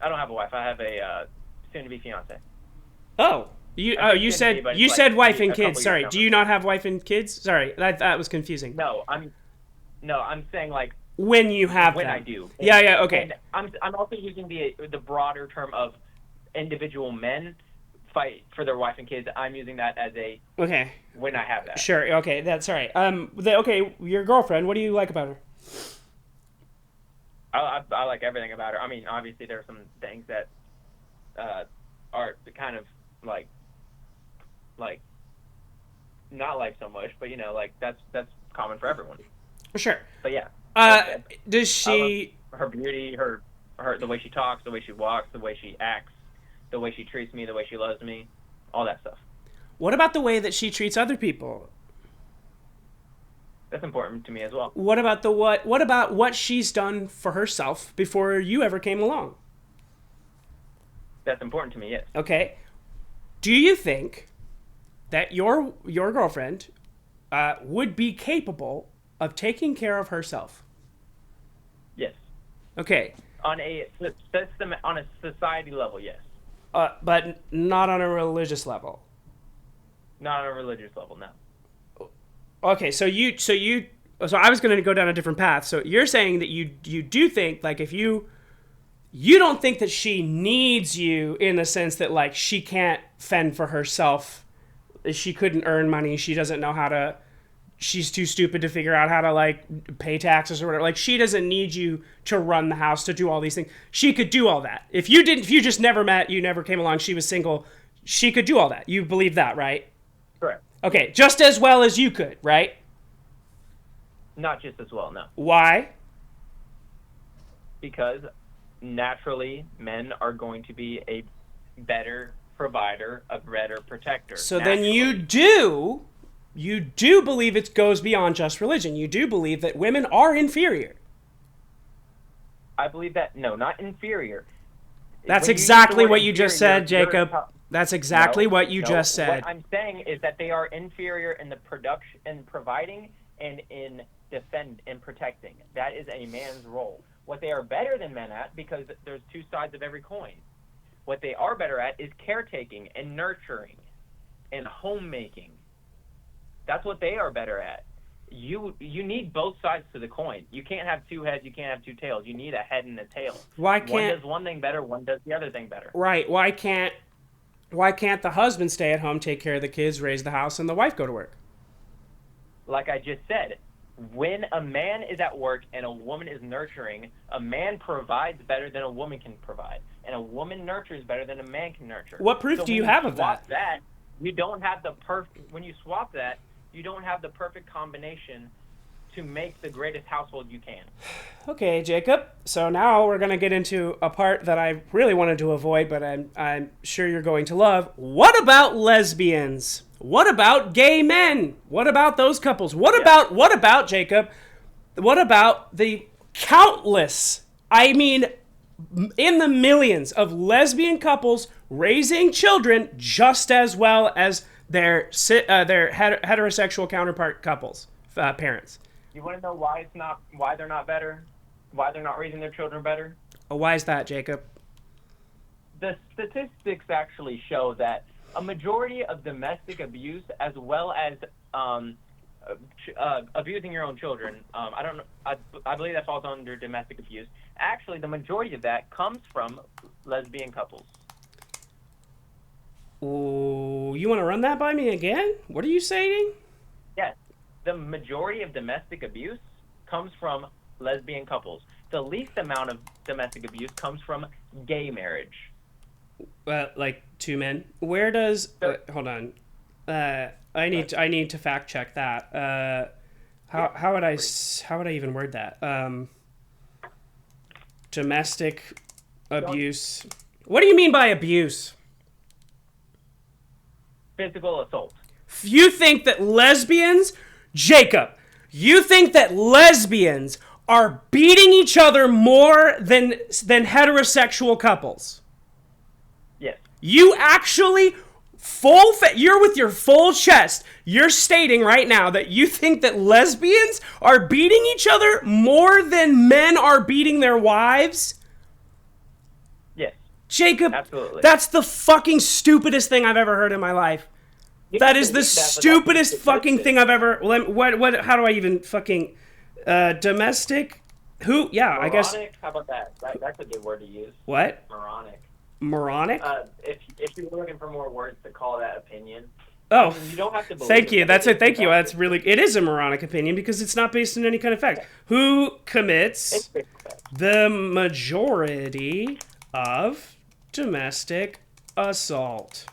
I don't have a wife. I have a soon-to-be fiance. Oh, you said wife and kids. Sorry, do you not have wife and kids? Sorry, that was confusing. No, I'm saying like when you have when them. I do. Yeah, okay. And I'm also using the broader term of individual men fight for their wife and kids. I'm using that as a okay when I have that. Sure. Okay, that's all right. Okay, your girlfriend. What do you like about her? I like everything about her. I mean, obviously there are some things that are kind of like not like so much, but like that's common for everyone. Sure. But yeah. Does she? Her beauty, her the way she talks, the way she walks, the way she acts, the way she treats me, the way she loves me, all that stuff. What about the way that she treats other people? That's important to me as well. What about what she's done for herself before you ever came along? That's important to me, yes. Okay. Do you think that your girlfriend would be capable of taking care of herself? Yes. Okay. On a system, on a society level, yes. But not on a religious level. Not on a religious level, no. Okay, so I was going to go down a different path. So you're saying that you do think like if you don't think that she needs you in the sense that like she can't fend for herself, she couldn't earn money, she doesn't know how to, she's too stupid to figure out how to like pay taxes or whatever. Like she doesn't need you to run the house, to do all these things. She could do all that. If you just never met, you never came along, she was single, she could do all that. You believe that, right? Correct. Okay, just as well as you could, right? Not just as well, no. Why? Because naturally, men are going to be a better provider, a better protector. So naturally. then you do you do believe it goes beyond just religion. You do believe that women are inferior. I believe that, no, not inferior. That's When you use the exactly word what you just inferior, said, Jacob. That's exactly no, what you no. just said. What I'm saying is that they are inferior in the production, in providing, and in protecting. That is a man's role. What they are better than men at, because there's two sides of every coin. What they are better at is caretaking and nurturing and homemaking. That's what they are better at. You need both sides to the coin. You can't have two heads, you can't have two tails. You need a head and a tail. Why can't one does one thing better, one does the other thing better. Right. Why can't the husband stay at home, take care of the kids, raise the house, and the wife go to work? Like I just said, when a man is at work and a woman is nurturing, a man provides better than a woman can provide, and a woman nurtures better than a man can nurture. What proof do you have of that? You don't have the perfect. When you swap that, you don't have the perfect combination to make the greatest household you can. Okay, Jacob. So now we're going to get into a part that I really wanted to avoid, but I'm sure you're going to love. What about lesbians? What about gay men? What about those couples? What about Jacob? What about the countless, I mean, in the millions of lesbian couples raising children just as well as their heterosexual counterpart couples, parents? You want to know why they're not better? Why they're not raising their children better? Why is that, Jacob? The statistics actually show that a majority of domestic abuse, as well as abusing your own children, I believe that falls under domestic abuse. Actually, the majority of that comes from lesbian couples. Ooh, you want to run that by me again? What are you saying? Yes. The majority of domestic abuse comes from lesbian couples. The least amount of domestic abuse comes from gay marriage. Like two men. Where does? Hold on. I need to fact check that. How would I even word that? Domestic abuse. What do you mean by abuse? Physical assault. You think that lesbians, Jacob, you think that lesbians are beating each other more than heterosexual couples? Yes. You actually you're with your full chest. You're stating right now that you think that lesbians are beating each other more than men are beating their wives? Yes. Jacob, absolutely. That's the fucking stupidest thing I've ever heard in my life. That is the stupidest fucking thing I've ever. What? How do I even fucking domestic? Who? Yeah, moronic? I guess. How about that? That's a good word to use. What? Moronic. Moronic? If you're looking for more words to call that opinion. Oh, I mean, you don't have to believe thank you. it. That's it. Thank you. That's really. It is a moronic opinion because it's not based on any kind of fact. Who commits the majority of domestic assault?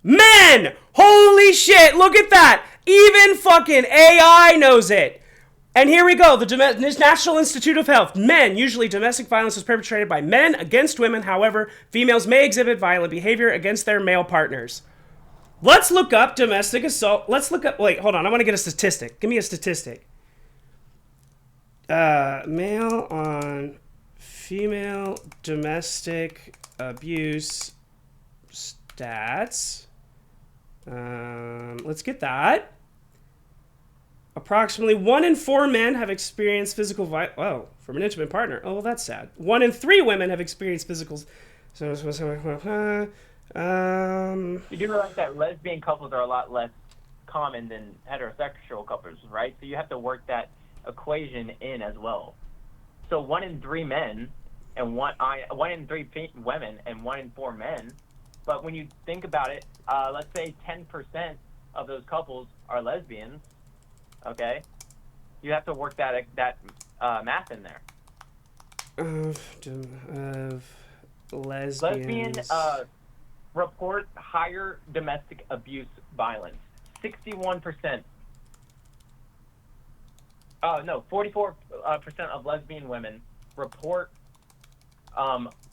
Men! Holy shit, look at that! Even fucking AI knows it. And here we go, the National Institute of Health. Men, usually domestic violence is perpetrated by men against women. However, females may exhibit violent behavior against their male partners. Let's look up domestic assault. Let's look up, wait, hold on, I want to get a statistic. Give me a statistic. Male on female domestic abuse stats. Let's get that. Approximately 1 in 4 men have experienced physical violence. Oh, from an intimate partner. Oh, well, that's sad. 1 in 3 women have experienced physical. You do realize that lesbian couples are a lot less common than heterosexual couples, right? So you have to work that equation in as well. So 1 in 3 men and 1 in 3 women and 1 in 4 men. But when you think about it, let's say 10% of those couples are lesbians. Okay, you have to work that math in there. Of lesbians. Lesbians report higher domestic abuse violence. 61%. 44% of lesbian women report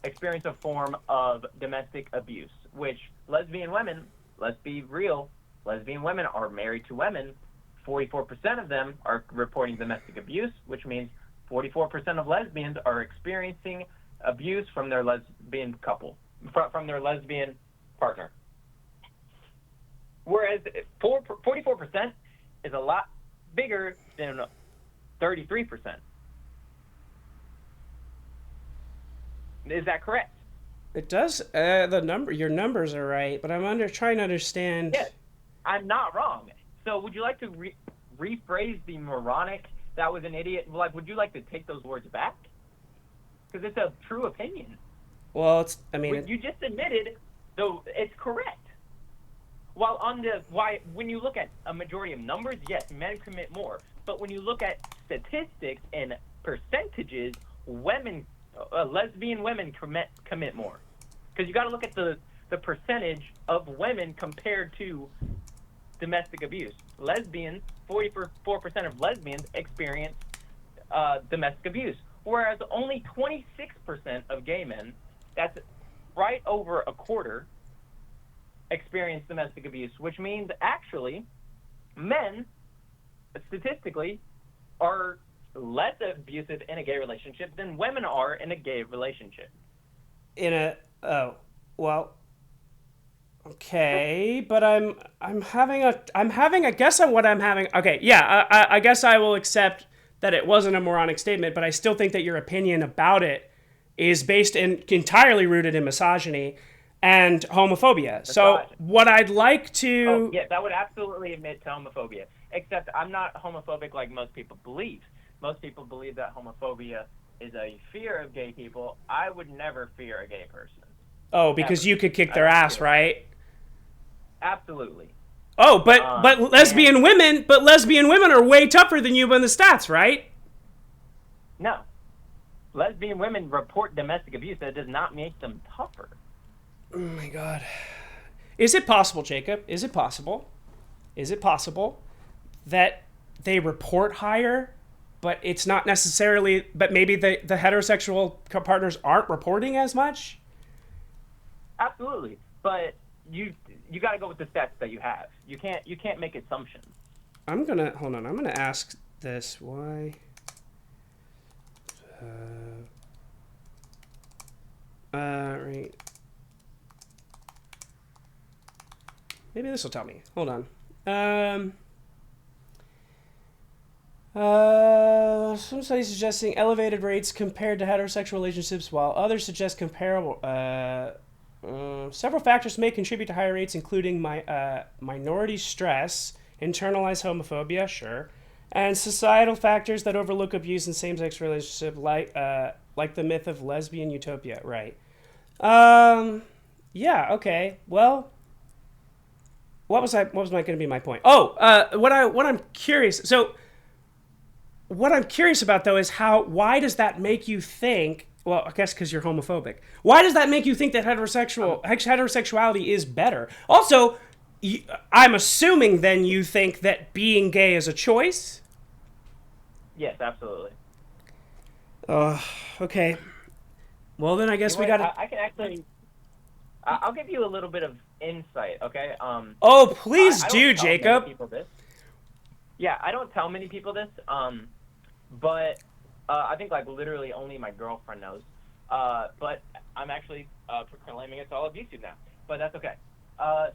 experience a form of domestic abuse, which lesbian women, let's be real, lesbian women are married to women, 44% of them are reporting domestic abuse, which means 44% of lesbians are experiencing abuse from their lesbian couple, from their lesbian partner. Whereas 44% is a lot bigger than 33%. Is that correct? It does. Your numbers are right, but I'm trying to understand. Yes, I'm not wrong. So would you like to rephrase the moronic, that was an idiot? Like, would you like to take those words back? Because it's a true opinion. Well, You just admitted, though, it's correct. When you look at a majority of numbers, yes, men commit more. But when you look at statistics and percentages, lesbian women commit more. Because you got to look at the percentage of women compared to domestic abuse. Lesbians, 44% of lesbians experience domestic abuse, whereas only 26% of gay men, that's right over a quarter, experience domestic abuse, which means actually men, statistically, are less abusive in a gay relationship than women are in a gay relationship. Okay, but I'm having a guess on what I'm having. Okay, yeah, I guess I will accept that it wasn't a moronic statement, but I still think that your opinion about it is based in entirely rooted in misogyny and homophobia. So what I'd like to... Oh, yes, I would absolutely admit to homophobia, except I'm not homophobic like most people believe. Most people believe that homophobia is a fear of gay people. I would never fear a gay person. Oh, because ever. You could kick their ass, right? Absolutely. Oh, but lesbian women are way tougher than you in the stats, right? No. Lesbian women report domestic abuse. That does not make them tougher. Oh my God. Is it possible, Jacob? Is it possible that they report higher, but it's not necessarily, but maybe the heterosexual partners aren't reporting as much? Absolutely. But you got to go with the stats that you have. You can't make assumptions. I'm going to ask this. Why? Right. Maybe this will tell me. Hold on. Some studies suggesting elevated rates compared to heterosexual relationships, while others suggest comparable. Several factors may contribute to higher rates, including minority stress, internalized homophobia, sure, and societal factors that overlook abuse in same-sex relationships, like the myth of lesbian utopia. Right. Yeah. Okay. Well. What was going to be my point? Oh, what I'm curious. So, what I'm curious about though is why does that make you think? Well, I guess because you're homophobic. Why does that make you think that heterosexuality is better? Also, I'm assuming then you think that being gay is a choice. Yes, absolutely. Okay. Well, then I guess we gotta. I can actually. I'll give you a little bit of insight, okay? Oh, please do, Jacob. Yeah, I don't tell many people this, but I think like literally only my girlfriend knows. But I'm actually proclaiming it to all of YouTube now, but that's okay.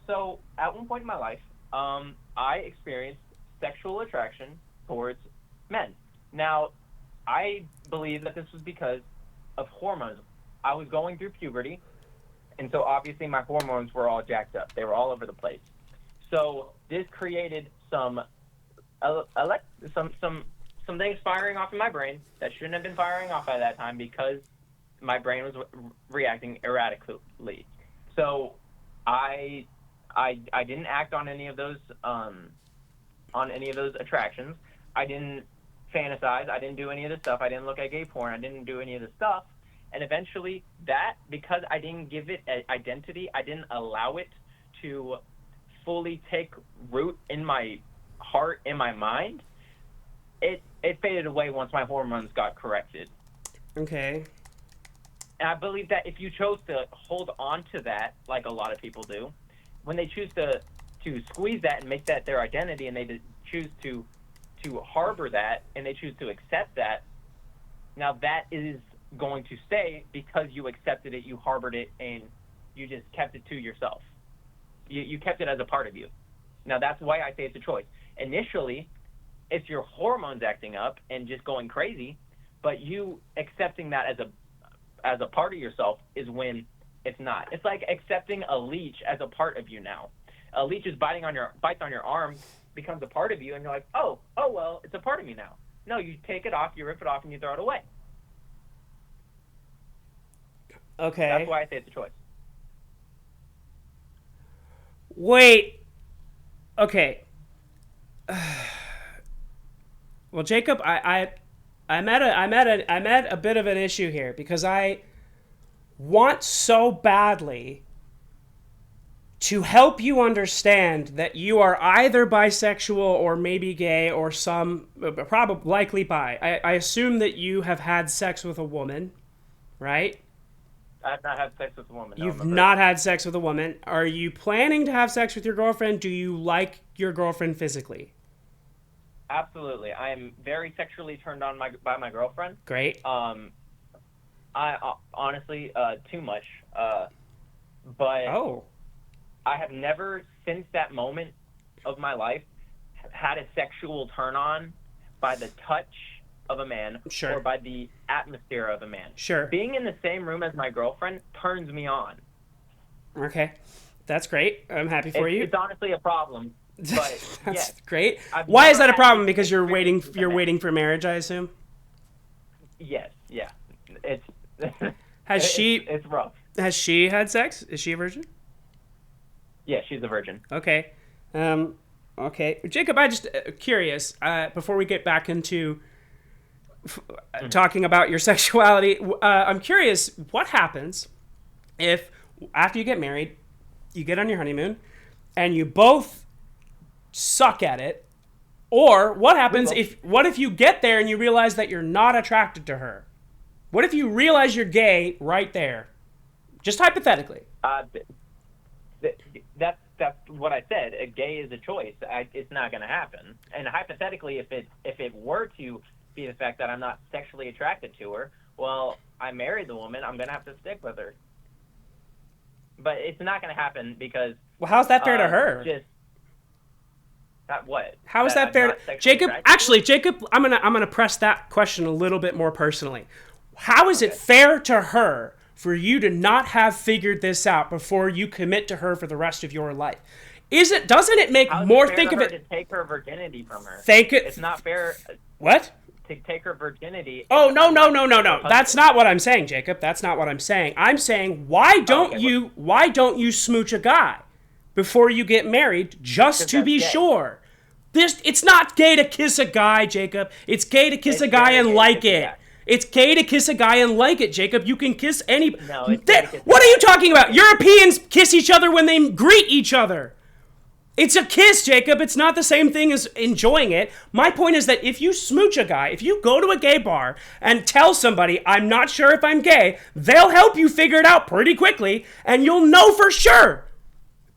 So at one point in my life, I experienced sexual attraction towards men. Now, I believe that this was because of hormones. I was going through puberty. And so obviously my hormones were all jacked up. They were all over the place. So this created some things firing off in my brain that shouldn't have been firing off at that time because my brain was reacting erratically. So I didn't act on any of those attractions. I didn't fantasize. I didn't do any of this stuff. I didn't look at gay porn. I didn't do any of this stuff. And eventually because I didn't give it an identity, I didn't allow it to fully take root in my heart, in my mind, it faded away once my hormones got corrected. Okay. And I believe that if you chose to hold on to that, like a lot of people do, when they choose to to squeeze that and make that their identity, and they choose to harbor that, and they choose to accept that, now that is going to stay because you accepted it, you harbored it, and you just kept it to yourself. You kept it as a part of you. Now that's why I say it's a choice. Initially, it's your hormones acting up and just going crazy, but you accepting that as a part of yourself is when it's not. It's like accepting a leech as a part of you now. A leech is bites on your arm, becomes a part of you, and you're like, oh well, it's a part of me now. No, you take it off, you rip it off, and you throw it away. Okay. That's why I say it's a choice. Wait. Okay. Well, Jacob, I'm at a bit of an issue here because I want so badly to help you understand that you are either bisexual or maybe gay or probably likely bi. I assume that you have had sex with a woman, right? I've not had sex with a woman. You've not had sex with a woman. Are you planning to have sex with your girlfriend? Do you like your girlfriend physically? Absolutely. I am very sexually turned on by my girlfriend. Great. I honestly too much. But I have never, since that moment of my life, had a sexual turn on by the touch of a man or by the atmosphere of a man. Sure. Being in the same room as my girlfriend turns me on. Okay. That's great. I'm happy for you. It's honestly a problem. But that's great. Why is that a problem? Because you're waiting for marriage, I assume? Yes, yeah. It's it's rough. Has she had sex? Is she a virgin? Yeah, she's a virgin. Okay. Okay. Jacob, I just curious, before we get back into talking about your sexuality, I'm curious what happens if after you get married, you get on your honeymoon and you both suck at it, or what happens what if you get there and you realize that you're not attracted to her? What if you realize you're gay right there? Just hypothetically. That's what I said. A gay is a choice. It's not going to happen. And hypothetically, if it were to be the fact that I'm not sexually attracted to her, well, I married the woman. I'm going to have to stick with her. But it's not going to happen because. Well, how's that fair to her? What? How is that fair to Jacob? Actually, Jacob, I'm gonna press that question a little bit more personally. How is it fair to her for you to not have figured this out before you commit to her for the rest of your life? Doesn't it make more think of it to take her virginity from her? It's not fair. What? To take her virginity. Oh, no. That's not what I'm saying, Jacob. That's not what I'm saying. I'm saying why don't you smooch a guy before you get married just to be sure? It's not gay to kiss a guy, Jacob. It's gay to kiss a guy and like it. It's gay to kiss a guy and like it, Jacob. You can kiss any. No, what are you talking about? Europeans kiss each other when they greet each other. It's a kiss, Jacob. It's not the same thing as enjoying it. My point is that if you smooch a guy, if you go to a gay bar and tell somebody, I'm not sure if I'm gay, they'll help you figure it out pretty quickly, and you'll know for sure.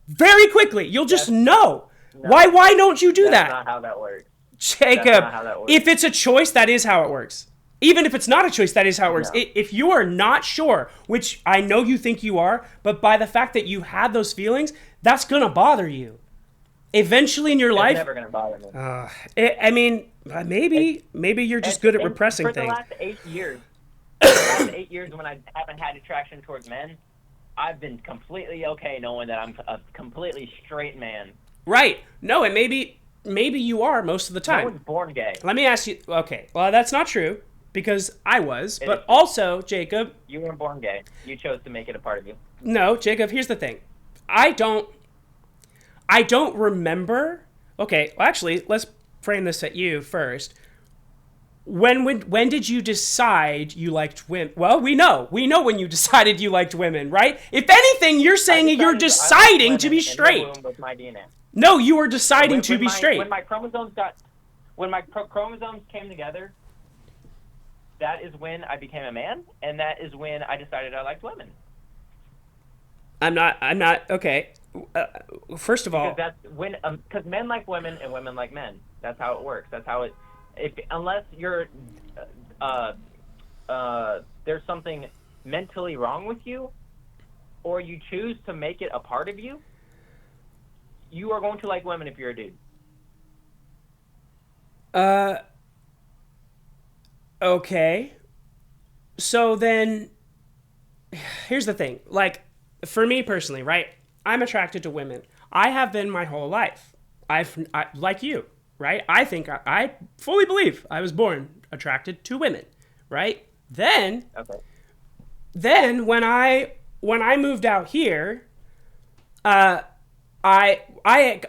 Very quickly. You'll just know. No, why don't you do that? That's not how that works. Jacob, if it's a choice, that is how it works. Even if it's not a choice, that is how it works. No. If you are not sure, which I know you think you are, but by the fact that you had those feelings, that's going to bother you. Eventually in your life... It's never going to bother me. Maybe you're just good at repressing things. For the last 8 years, when I haven't had attraction towards men, I've been completely okay knowing that I'm a completely straight man. Right. No, and maybe you are most of the time. I was born gay. Let me ask you... Okay, well, that's not true, because I was. But also, Jacob... You weren't born gay. You chose to make it a part of you. No, Jacob, here's the thing. I don't remember... Okay, well, actually, let's frame this at you first. When did you decide you liked women? Well, we know when you decided you liked women, right? If anything, you're saying you're deciding to be straight. With my DNA. No, you were deciding to be straight. When my chromosomes came together, that is when I became a man, and that is when I decided I liked women. I'm not okay. First of Because all, that's when because men like women and women like men. That's how it works. That's how it. If unless you're uh there's something mentally wrong with you, or you choose to make it a part of you, you are going to like women if you're a dude. uh, okay. So then, here's the thing. Like, for me personally, right? I'm attracted to women. I have been my whole life. Like you, right? I fully believe I was born attracted to women, right? Okay. Then when I moved out here, uh, I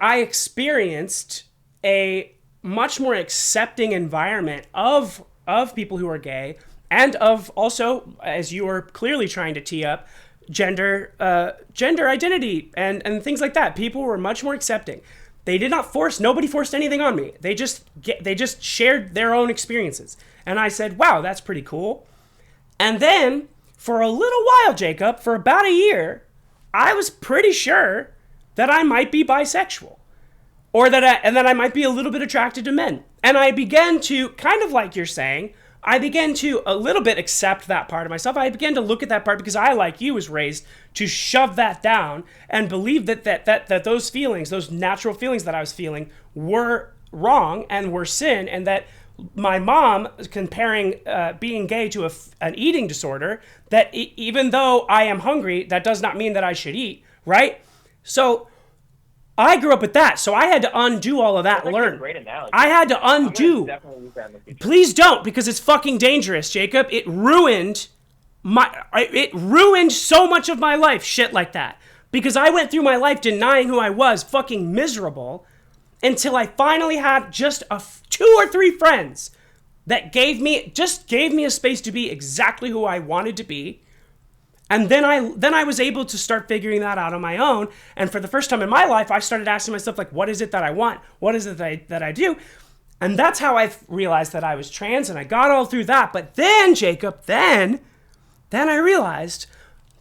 experienced a much more accepting environment of people who are gay, and of also, as you are clearly trying to tee up, gender identity and things like that. People were much more accepting. They did not force. Nobody forced anything on me. They just shared their own experiences, and I said, "Wow, that's pretty cool." And then for a little while, Jacob, for about a year, I was pretty sure that I might be bisexual, or that I might be a little bit attracted to men. And I began to, kind of like you're saying, I began to a little bit accept that part of myself. I began to look at that part because I, like you, was raised to shove that down and believe that those feelings, those natural feelings that I was feeling, were wrong and were sin, and that my mom comparing being gay to an eating disorder, that even though I am hungry, that does not mean that I should eat, right? So I grew up with that, so I had to undo all of that. That's Learn. a great analogy. I had to I'm gonna undo. definitely use that in the future. Please don't, because it's fucking dangerous, Jacob. It ruined so much of my life, shit like that. Because I went through my life denying who I was, fucking miserable, until I finally had just two or three friends that gave me a space to be exactly who I wanted to be. And then I was able to start figuring that out on my own. And for the first time in my life, I started asking myself, like, what is it that I want? What is it that I do? And that's how I realized that I was trans, and I got all through that. But then, Jacob, then I realized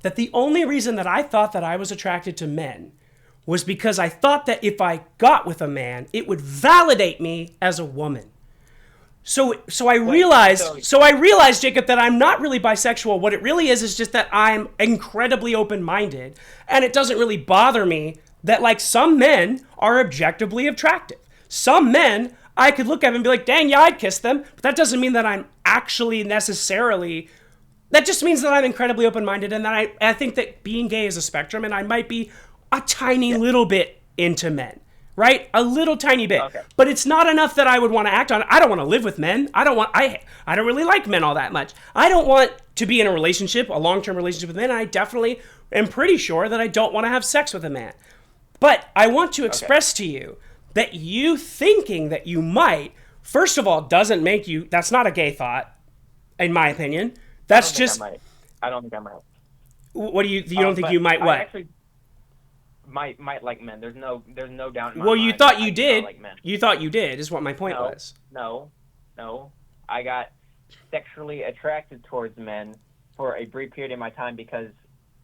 that the only reason that I thought that I was attracted to men was because I thought that if I got with a man, it would validate me as a woman. So I realized, Jacob, that I'm not really bisexual. What it really is just that I'm incredibly open-minded, and it doesn't really bother me that, like, some men are objectively attractive. Some men I could look at and be like, dang, yeah, I'd kiss them. But that doesn't mean that I'm actually necessarily. That just means that I'm incredibly open-minded, and that I think that being gay is a spectrum, and I might be a tiny little bit into men. Right? A little tiny bit. Okay. But it's not enough that I would want to act on it. I don't want to live with men. I don't really like men all that much. I don't want to be in a relationship, a long-term relationship with men. I definitely am pretty sure that I don't want to have sex with a man. But I want to express to you that you thinking that you might, first of all, doesn't make you, that's not a gay thought, in my opinion. That's just. I don't think I might. What do you don't think you might what? I actually might like men. There's no doubt in my Well, mind. you thought you did. Like men. You thought you did, is what my point was. No. I got sexually attracted towards men for a brief period in my time because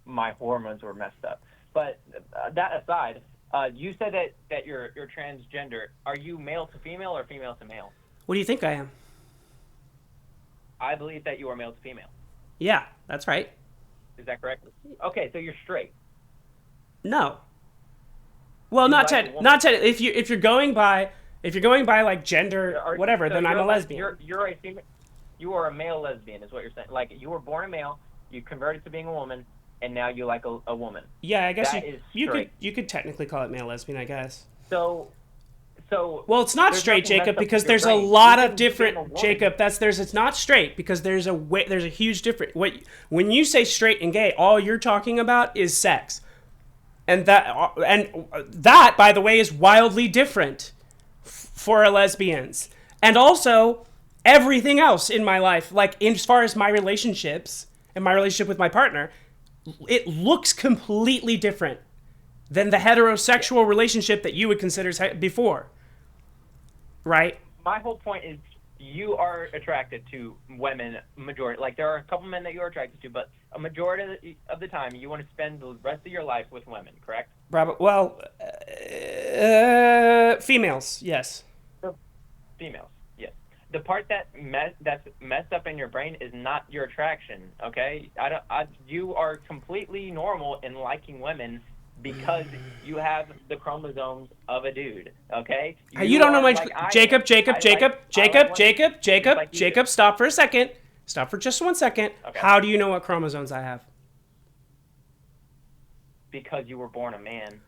my hormones were messed up. But that aside, you said that you're transgender. Are you male to female or female to male? What do you think I am? I believe that you are male to female. Yeah, that's right. Is that correct? Okay, so you're straight. No. Well, not technically. If you're going by like gender, whatever, then I'm a lesbian. You're a female. You are a male lesbian, is what you're saying. Like, you were born a male, you converted to being a woman, and now you like a woman. Yeah, I guess that you could technically call it male lesbian, I guess. So. Well, it's not straight, Jacob, because there's a lot of different. Jacob, it's not straight because there's a huge difference. When you say straight and gay, all you're talking about is sex. And that, by the way, is wildly different for lesbians. And also, everything else in my life, like as far as my relationships and my relationship with my partner, it looks completely different than the heterosexual relationship that you would consider before. Right? My whole point is you are attracted to women, majority. Like, there are a couple men that you are attracted to, but a majority of the time you want to spend the rest of your life with women, correct? Well, females, yes. So, females, yes. The part that's messed up in your brain is not your attraction. Okay, you are completely normal in liking women because you have the chromosomes of a dude. Okay, You you don't know aren't much. like I am. Jacob, Jacob, Jacob, I like Jacob, women Jacob, just Jacob, like you do. Jacob, stop for a second. Stop for just 1 second. Okay, How do you know what chromosomes I have? because you were born a man.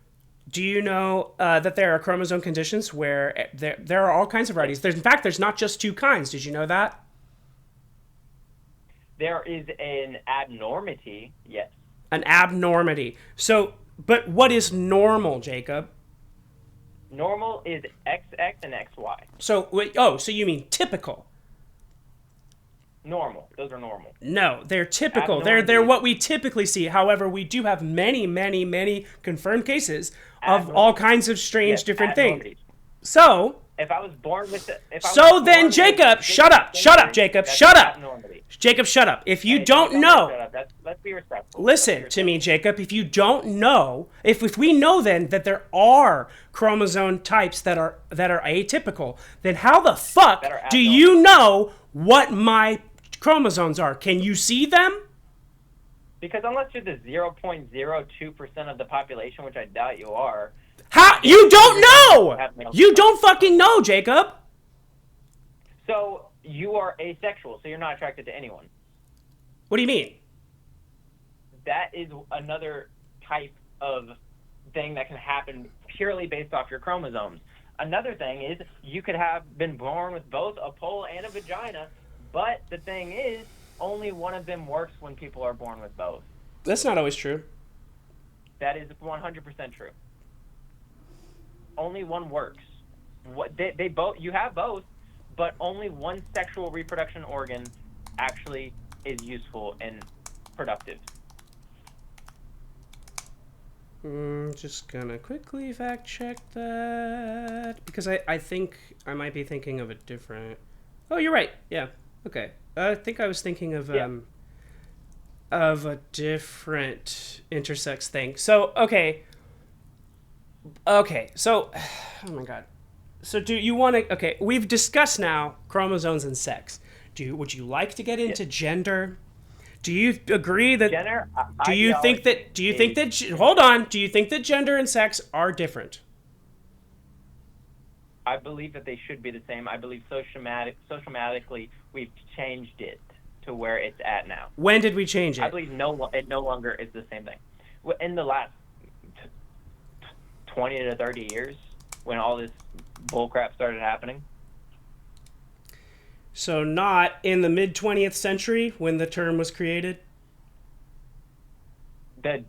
Do you know that there are chromosome conditions where there are all kinds of varieties? In fact, there's not just two kinds. Did you know that? There is an abnormity, yes. An abnormity. So, but what is normal, Jacob? Normal is XX and XY. So, wait, oh, so you mean typical? Normal. Those are normal. No, they're typical. They're what we typically see. However, we do have many, many, many confirmed cases of all kinds of strange different things. So, if I was born with Jacob, shut up, Jacob, shut up. Jacob, shut up. If you don't know, let's be respectful. Listen to me, Jacob. If you don't know, if we know then that there are chromosome types that are atypical, then how the fuck do you know what my chromosomes are? Can you see them? Because unless you're the 0.02% of the population, which I doubt you are. How you don't know? You don't fucking know, Jacob. So you are asexual, so you're not attracted to anyone. What do you mean? That is another type of thing that can happen purely based off your chromosomes. Another thing is you could have been born with both a pole and a vagina, but the thing is only one of them works when people are born with both. That's not always true. That is 100% true. Only one works. They both, you have both, but only one sexual reproduction organ actually is useful and productive. Just gonna quickly fact check that because I think I might be thinking of a different. Oh, you're right. Yeah. Okay. I think I was thinking of a different intersex thing. So okay. So, oh my god. So do you want to? Okay, we've discussed now chromosomes and sex. Would you like to get into gender? Do you agree that? Gender. Do you think that? Hold on. Do you think that gender and sex are different? I believe that they should be the same. I believe sociomatically we've changed it to where it's at now. When did we change it? I believe it no longer is the same thing. In the last 20 to 30 years, when all this bullcrap started happening. So not in the mid-20th century when the term was created? The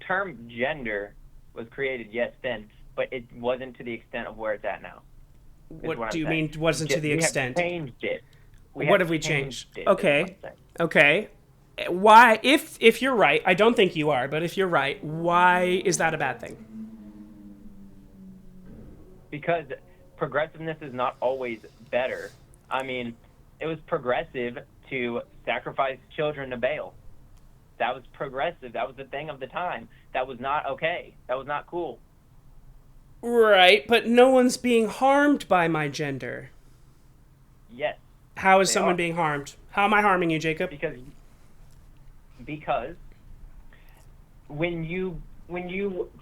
term gender was created, yes, then, but it wasn't to the extent of where it's at now. What do you mean wasn't to the extent? We have changed it. What have we changed? Okay. Why, if you're right, I don't think you are, but if you're right, why is that a bad thing? Because progressiveness is not always better. I mean, it was progressive to sacrifice children to Baal. That was progressive. That was the thing of the time. That was not okay. That was not cool. Right, but no one's being harmed by my gender. Yes. How is someone being harmed? How am I harming you, Jacob? Because when you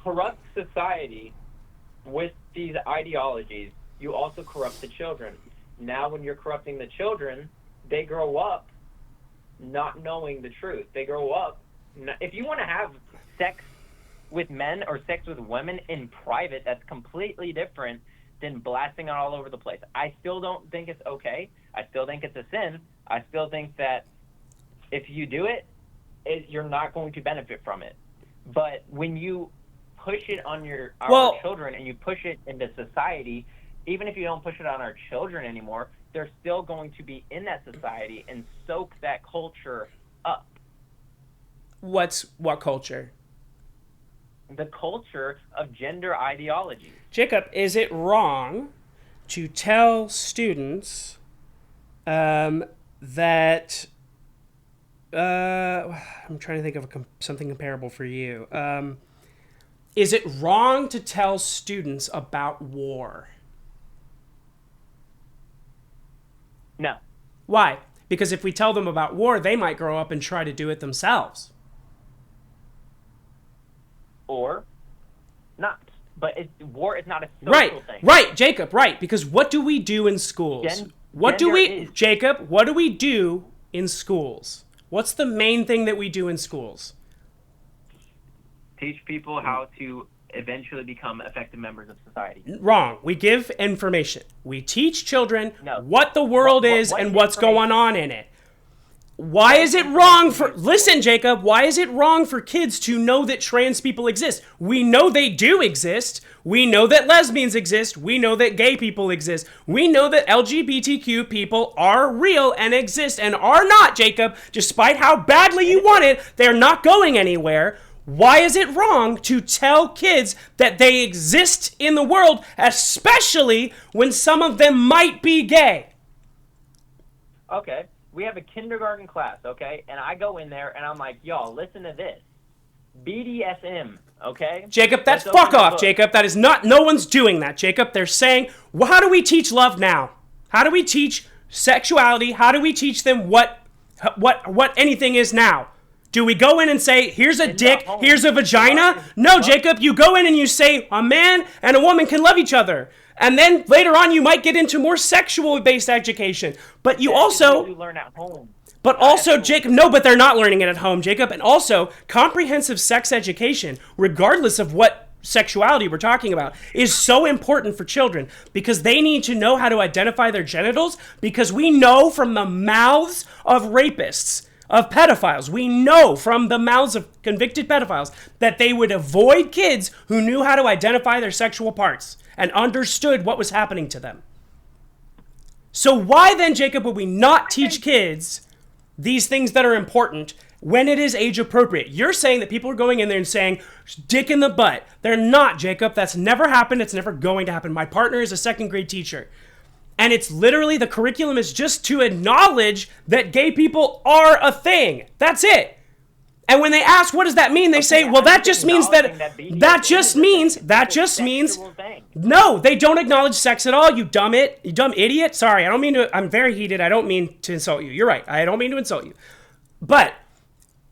corrupt society with these ideologies, you also corrupt the children. Now when you're corrupting the children, they grow up not knowing the truth. They grow up, if you want to have sex with men or sex with women in private, that's completely different than blasting it all over the place. I still don't think it's okay. I still think it's a sin. I still think that if you do it, you're not going to benefit from it. But when you push it on our children and you push it into society, even if you don't push it on our children anymore, they're still going to be in that society and soak that culture up. What culture? The culture of gender ideology. Jacob, is it wrong to tell students that I'm trying to think of something comparable for you. Is it wrong to tell students about war? No. Why? Because if we tell them about war, they might grow up and try to do it themselves. Or not. But war is not a social thing. Right, Jacob, right. Because what do we do in schools? Jacob, what do we do in schools? What's the main thing that we do in schools? Teach people how to eventually become effective members of society. Wrong. We give information. We teach children what the world is and what's going on in it. Why is it wrong for... Listen, Jacob, why is it wrong for kids to know that trans people exist? We know they do exist. We know that lesbians exist. We know that gay people exist. We know that LGBTQ people are real and exist and are not, Jacob. Despite how badly you want it, they're not going anywhere. Why is it wrong to tell kids that they exist in the world, especially when some of them might be gay? Okay, we have a kindergarten class, okay? And I go in there and I'm like, y'all, listen to this. BDSM, okay? Jacob, that's fuck off, Jacob. That is not, no one's doing that, Jacob. They're saying, well, how do we teach love now? How do we teach sexuality? How do we teach them what anything is now? Do we go in and say, here's a dick, here's a vagina? No, Jacob, you go in and you say, a man and a woman can love each other. And then later on, you might get into more sexual-based education. But you also... You learn at home. But also, Jacob, no, but they're not learning it at home, Jacob. And also, comprehensive sex education, regardless of what sexuality we're talking about, is so important for children because they need to know how to identify their genitals because we know from the mouths of rapists, of pedophiles, we know from the mouths of convicted pedophiles that they would avoid kids who knew how to identify their sexual parts and understood what was happening to them. So why then, Jacob, would we not teach kids these things that are important when it is age appropriate? You're saying that people are going in there and saying, dick in the butt. They're not, Jacob. That's never happened. It's never going to happen. My partner is a second grade teacher. And it's literally, the curriculum is just to acknowledge that gay people are a thing. That's it. And when they ask, what does that mean? They say, well, that just means no, they don't acknowledge sex at all, you dumb idiot. Sorry, I don't mean to, I'm very heated. I don't mean to insult you. You're right. I don't mean to insult you. But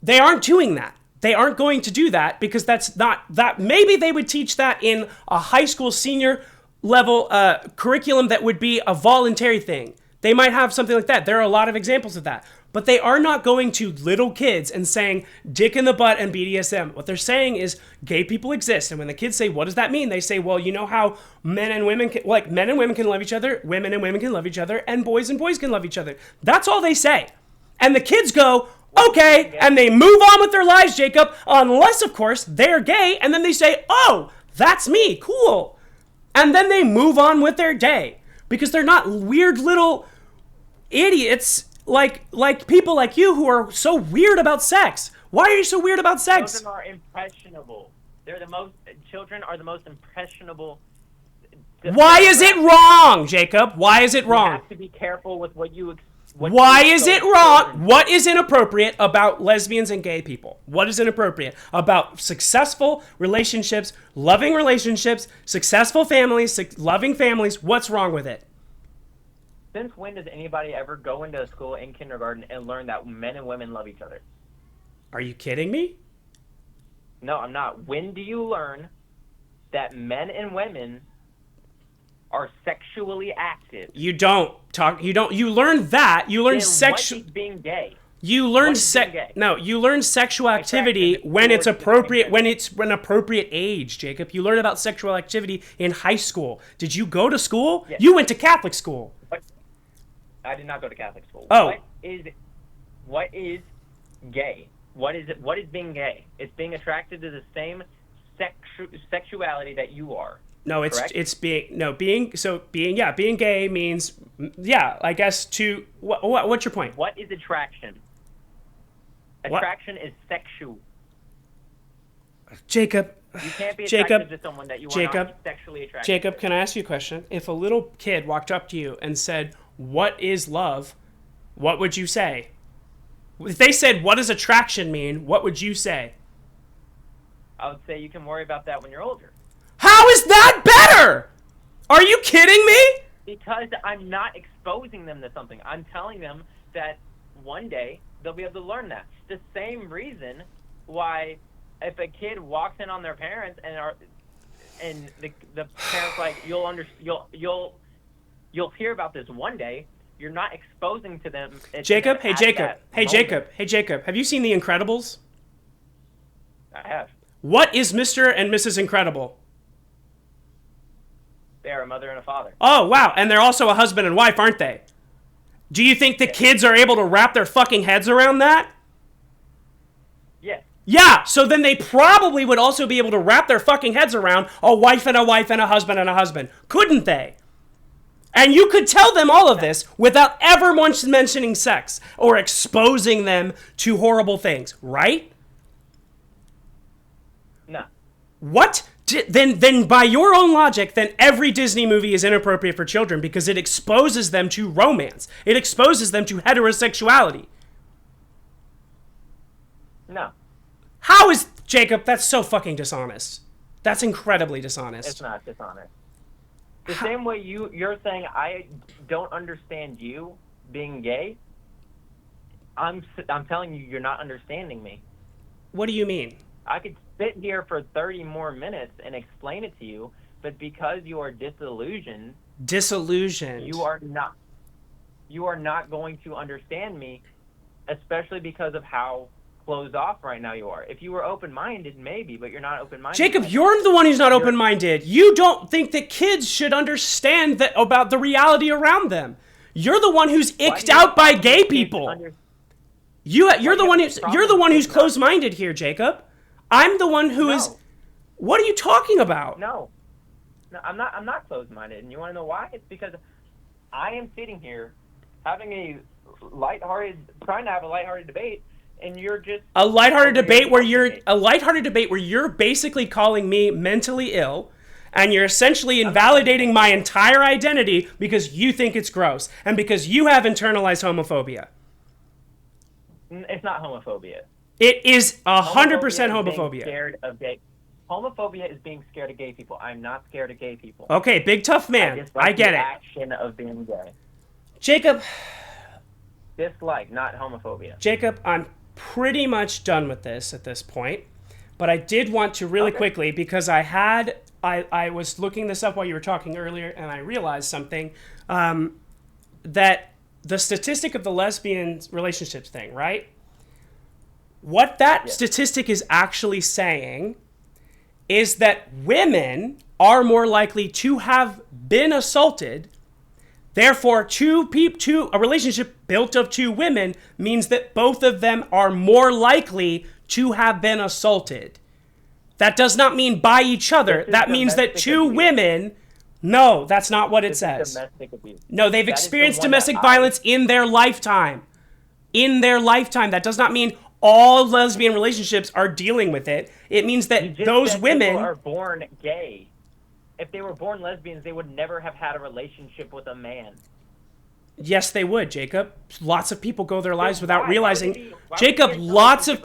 they aren't doing that. They aren't going to do that because that's not that. Maybe they would teach that in a high school senior level curriculum that would be a voluntary thing. They might have something like that. There are a lot of examples of that. But they are not going to little kids and saying dick in the butt and BDSM. What they're saying is gay people exist. And when the kids say, what does that mean? They say, well, you know how men and women can love each other, women and women can love each other, and boys can love each other. That's all they say. And the kids go, okay, and they move on with their lives, Jacob, unless, of course, they're gay. And then they say, oh, that's me, cool. And then they move on with their day because they're not weird little idiots like people like you who are so weird about sex. Why are you so weird about sex? Children are impressionable. Children are the most impressionable. Why is it wrong, Jacob? Why is it wrong? You have to be careful with what you. Why is it wrong? What is inappropriate about lesbians and gay people? What is inappropriate about successful relationships, loving relationships, successful families, loving families? What's wrong with it? Since when does anybody ever go into a school in kindergarten and learn that men and women love each other? Are you kidding me? No, I'm not. When do you learn that men and women are sexually active? You don't. You learn that. You learn sexual. What is being gay? You learn you learn sexual activity when it's appropriate, when it's an appropriate age, Jacob. You learn about sexual activity in high school. Did you go to school? Yes. You went to Catholic school. I did not go to Catholic school. Oh. What is gay? What is being gay? It's being attracted to the same sexuality that you are. No, being gay means, I guess to what's your point? What is attraction? Attraction is sexual. Jacob. You can't be attracted to someone that you are not sexually attracted to. Jacob, can I ask you a question? If a little kid walked up to you and said, what is love? What would you say? If they said, what does attraction mean? What would you say? I would say you can worry about that when you're older. How is that better? Are you kidding me? Because I'm not exposing them to something. I'm telling them that one day they'll be able to learn that. The same reason why if a kid walks in on their parents and the parents like you'll hear about this one day, you're not exposing to them. Jacob, hey Jacob, have you seen The Incredibles? I have. What is Mr. and Mrs. Incredible? They are a mother and a father. Oh, wow. And they're also a husband and wife, aren't they? Do you think the kids are able to wrap their fucking heads around that? Yes. Yeah, so then they probably would also be able to wrap their fucking heads around a wife and a wife and a husband and a husband. Couldn't they? And you could tell them all of this without ever once mentioning sex or exposing them to horrible things, right? No. What? Then by your own logic, then every Disney movie is inappropriate for children because it exposes them to romance. It exposes them to heterosexuality. No. How is... Jacob, that's so fucking dishonest. That's incredibly dishonest. It's not dishonest. The same way you're saying I don't understand you being gay, I'm telling you you're not understanding me. What do you mean? I could sit here for 30 more minutes and explain it to you, but because you are disillusioned, you are not going to understand me, especially because of how closed off right now you are. If you were open-minded, maybe, but you're not open-minded. Jacob, you're the one who's not open-minded. You don't think that kids should understand that about the reality around them. You're the one who's icked out by gay people. You're the one who's closed-minded here, Jacob. I'm the one who is. What are you talking about? No, I'm not closed-minded, and you want to know why? It's because I am sitting here having trying to have a lighthearted debate, and you're just a lighthearted debate where you're basically calling me mentally ill, and you're essentially invalidating my entire identity because you think it's gross and because you have internalized homophobia. It's not homophobia. It is 100% homophobia. Homophobia is being scared of gay people. I'm not scared of gay people. Okay, big tough man. I get it. Action of being gay. Jacob. Dislike, not homophobia. Jacob, I'm pretty much done with this at this point, but I did want to really quickly, because I was looking this up while you were talking earlier, and I realized something, that the statistic of the lesbian relationships thing, right? What that statistic is actually saying is that women are more likely to have been assaulted. Therefore, a relationship built of two women means that both of them are more likely to have been assaulted. That does not mean by each other. That means that two women... No, that's not what it says. Domestic abuse. No, they've experienced domestic violence in their lifetime. In their lifetime. That does not mean all lesbian relationships are dealing with it. It means that those women... are born gay. If they were born lesbians, they would never have had a relationship with a man. Yes, they would, Jacob. Lots of people go their lives without realizing... Jacob, lots of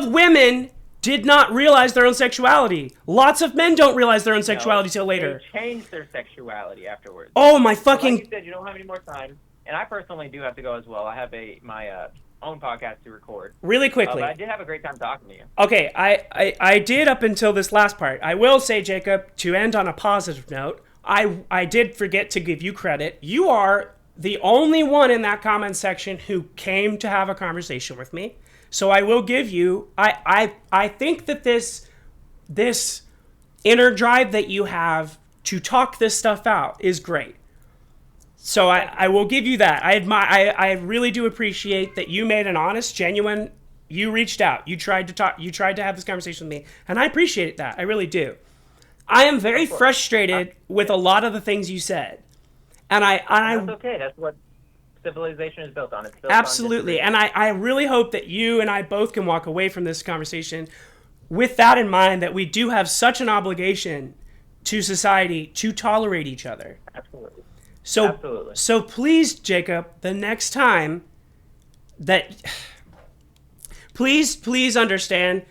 women did not realize their own sexuality. Lots of men don't realize their own sexuality till later. They change their sexuality afterwards. Oh, my fucking... Like you said, you don't have any more time. And I personally do have to go as well. I have my own podcast to record. Really quickly. But I did have a great time talking to you. Okay, I did up until this last part. I will say, Jacob, to end on a positive note, I did forget to give you credit. You are the only one in that comment section who came to have a conversation with me. So I will give you, I think that this inner drive that you have to talk this stuff out is great. So I will give you that. I really do appreciate that you made an honest, genuine, you reached out. You tried to have this conversation with me. And I appreciate that. I really do. I am very frustrated with a lot of the things you said. And that's okay. That's what civilization is built on. It's built absolutely. And I really hope that you and I both can walk away from this conversation with that in mind, that we do have such an obligation to society to tolerate each other. Absolutely. So please, Jacob, the next time that... Please understand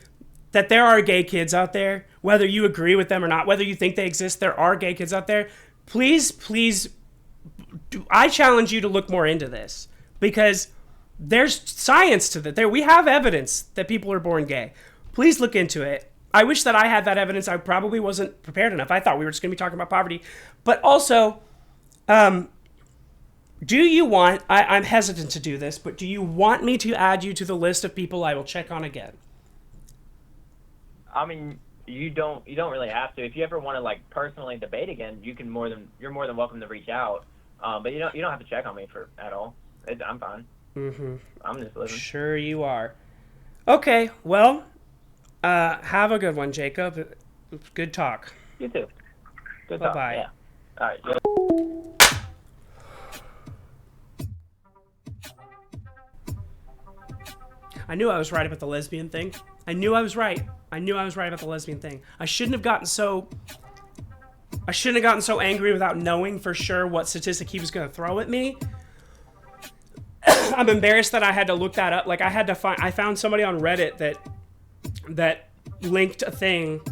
that there are gay kids out there, whether you agree with them or not, whether you think they exist, there are gay kids out there. Please, I challenge you to look more into this, because there's science to that. We have evidence that people are born gay. Please look into it. I wish that I had that evidence. I probably wasn't prepared enough. I thought we were just going to be talking about poverty. But also, do you want, I'm hesitant to do this, but do you want me to add you to the list of people I will check on again? I mean, you don't really have to. If you ever want to like personally debate again, you're more than welcome to reach out. But you don't have to check on me at all. I'm fine. Mm-hmm. I'm just living. Sure you are. Okay, well, have a good one, Jacob. Good talk. You too. Good talk. Bye-bye. Yeah. All right. Yeah. I knew I was right about the lesbian thing. I knew I was right about the lesbian thing. I shouldn't have gotten so angry without knowing for sure what statistic he was going to throw at me. I'm embarrassed that I had to look that up. Like, I found somebody on Reddit that linked a thing,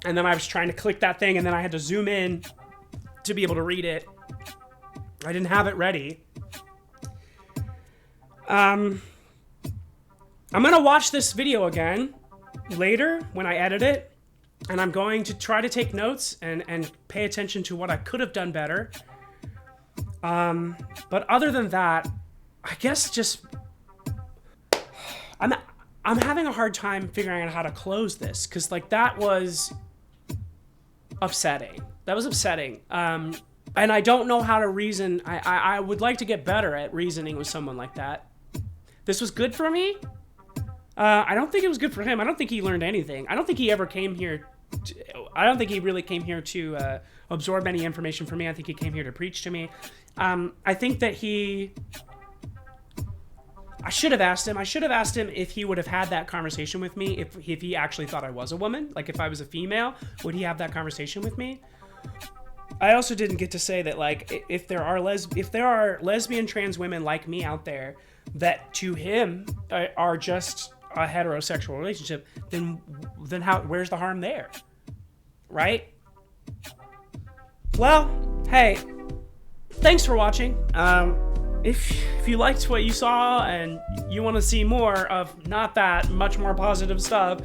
and then I was trying to click that thing, and then I had to zoom in to be able to read it. I didn't have it ready. I'm going to watch this video again later when I edit it, and I'm going to try to take notes and pay attention to what I could have done better. But other than that, I guess just I'm having a hard time figuring out how to close this, because like that was upsetting. And I don't know how to reason. I would like to get better at reasoning with someone like that. This was good for me. I don't think it was good for him. I don't think he learned anything. I don't think he ever came here. I don't think he really came here to absorb any information from me. I think he came here to preach to me. I think that I should have asked him. If he would have had that conversation with me if he actually thought I was a woman. Like, if I was a female, would he have that conversation with me? I also didn't get to say that, like, if there are lesbian trans women like me out there that to him are just a heterosexual relationship, then where's the harm there? Right? Well, hey, thanks for watching. If you liked what you saw and you want to see more of not that much more positive stuff,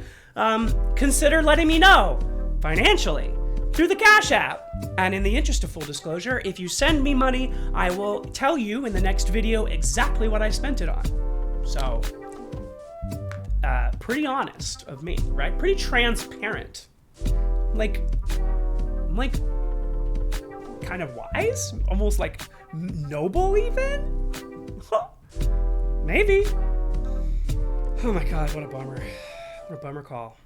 consider letting me know financially through the Cash App. And in the interest of full disclosure, if you send me money, I will tell you in the next video exactly what I spent it on. So, pretty honest of me, right? Pretty transparent. I'm like kind of wise? Almost like noble even? Maybe. Oh my god, what a bummer. What a bummer call.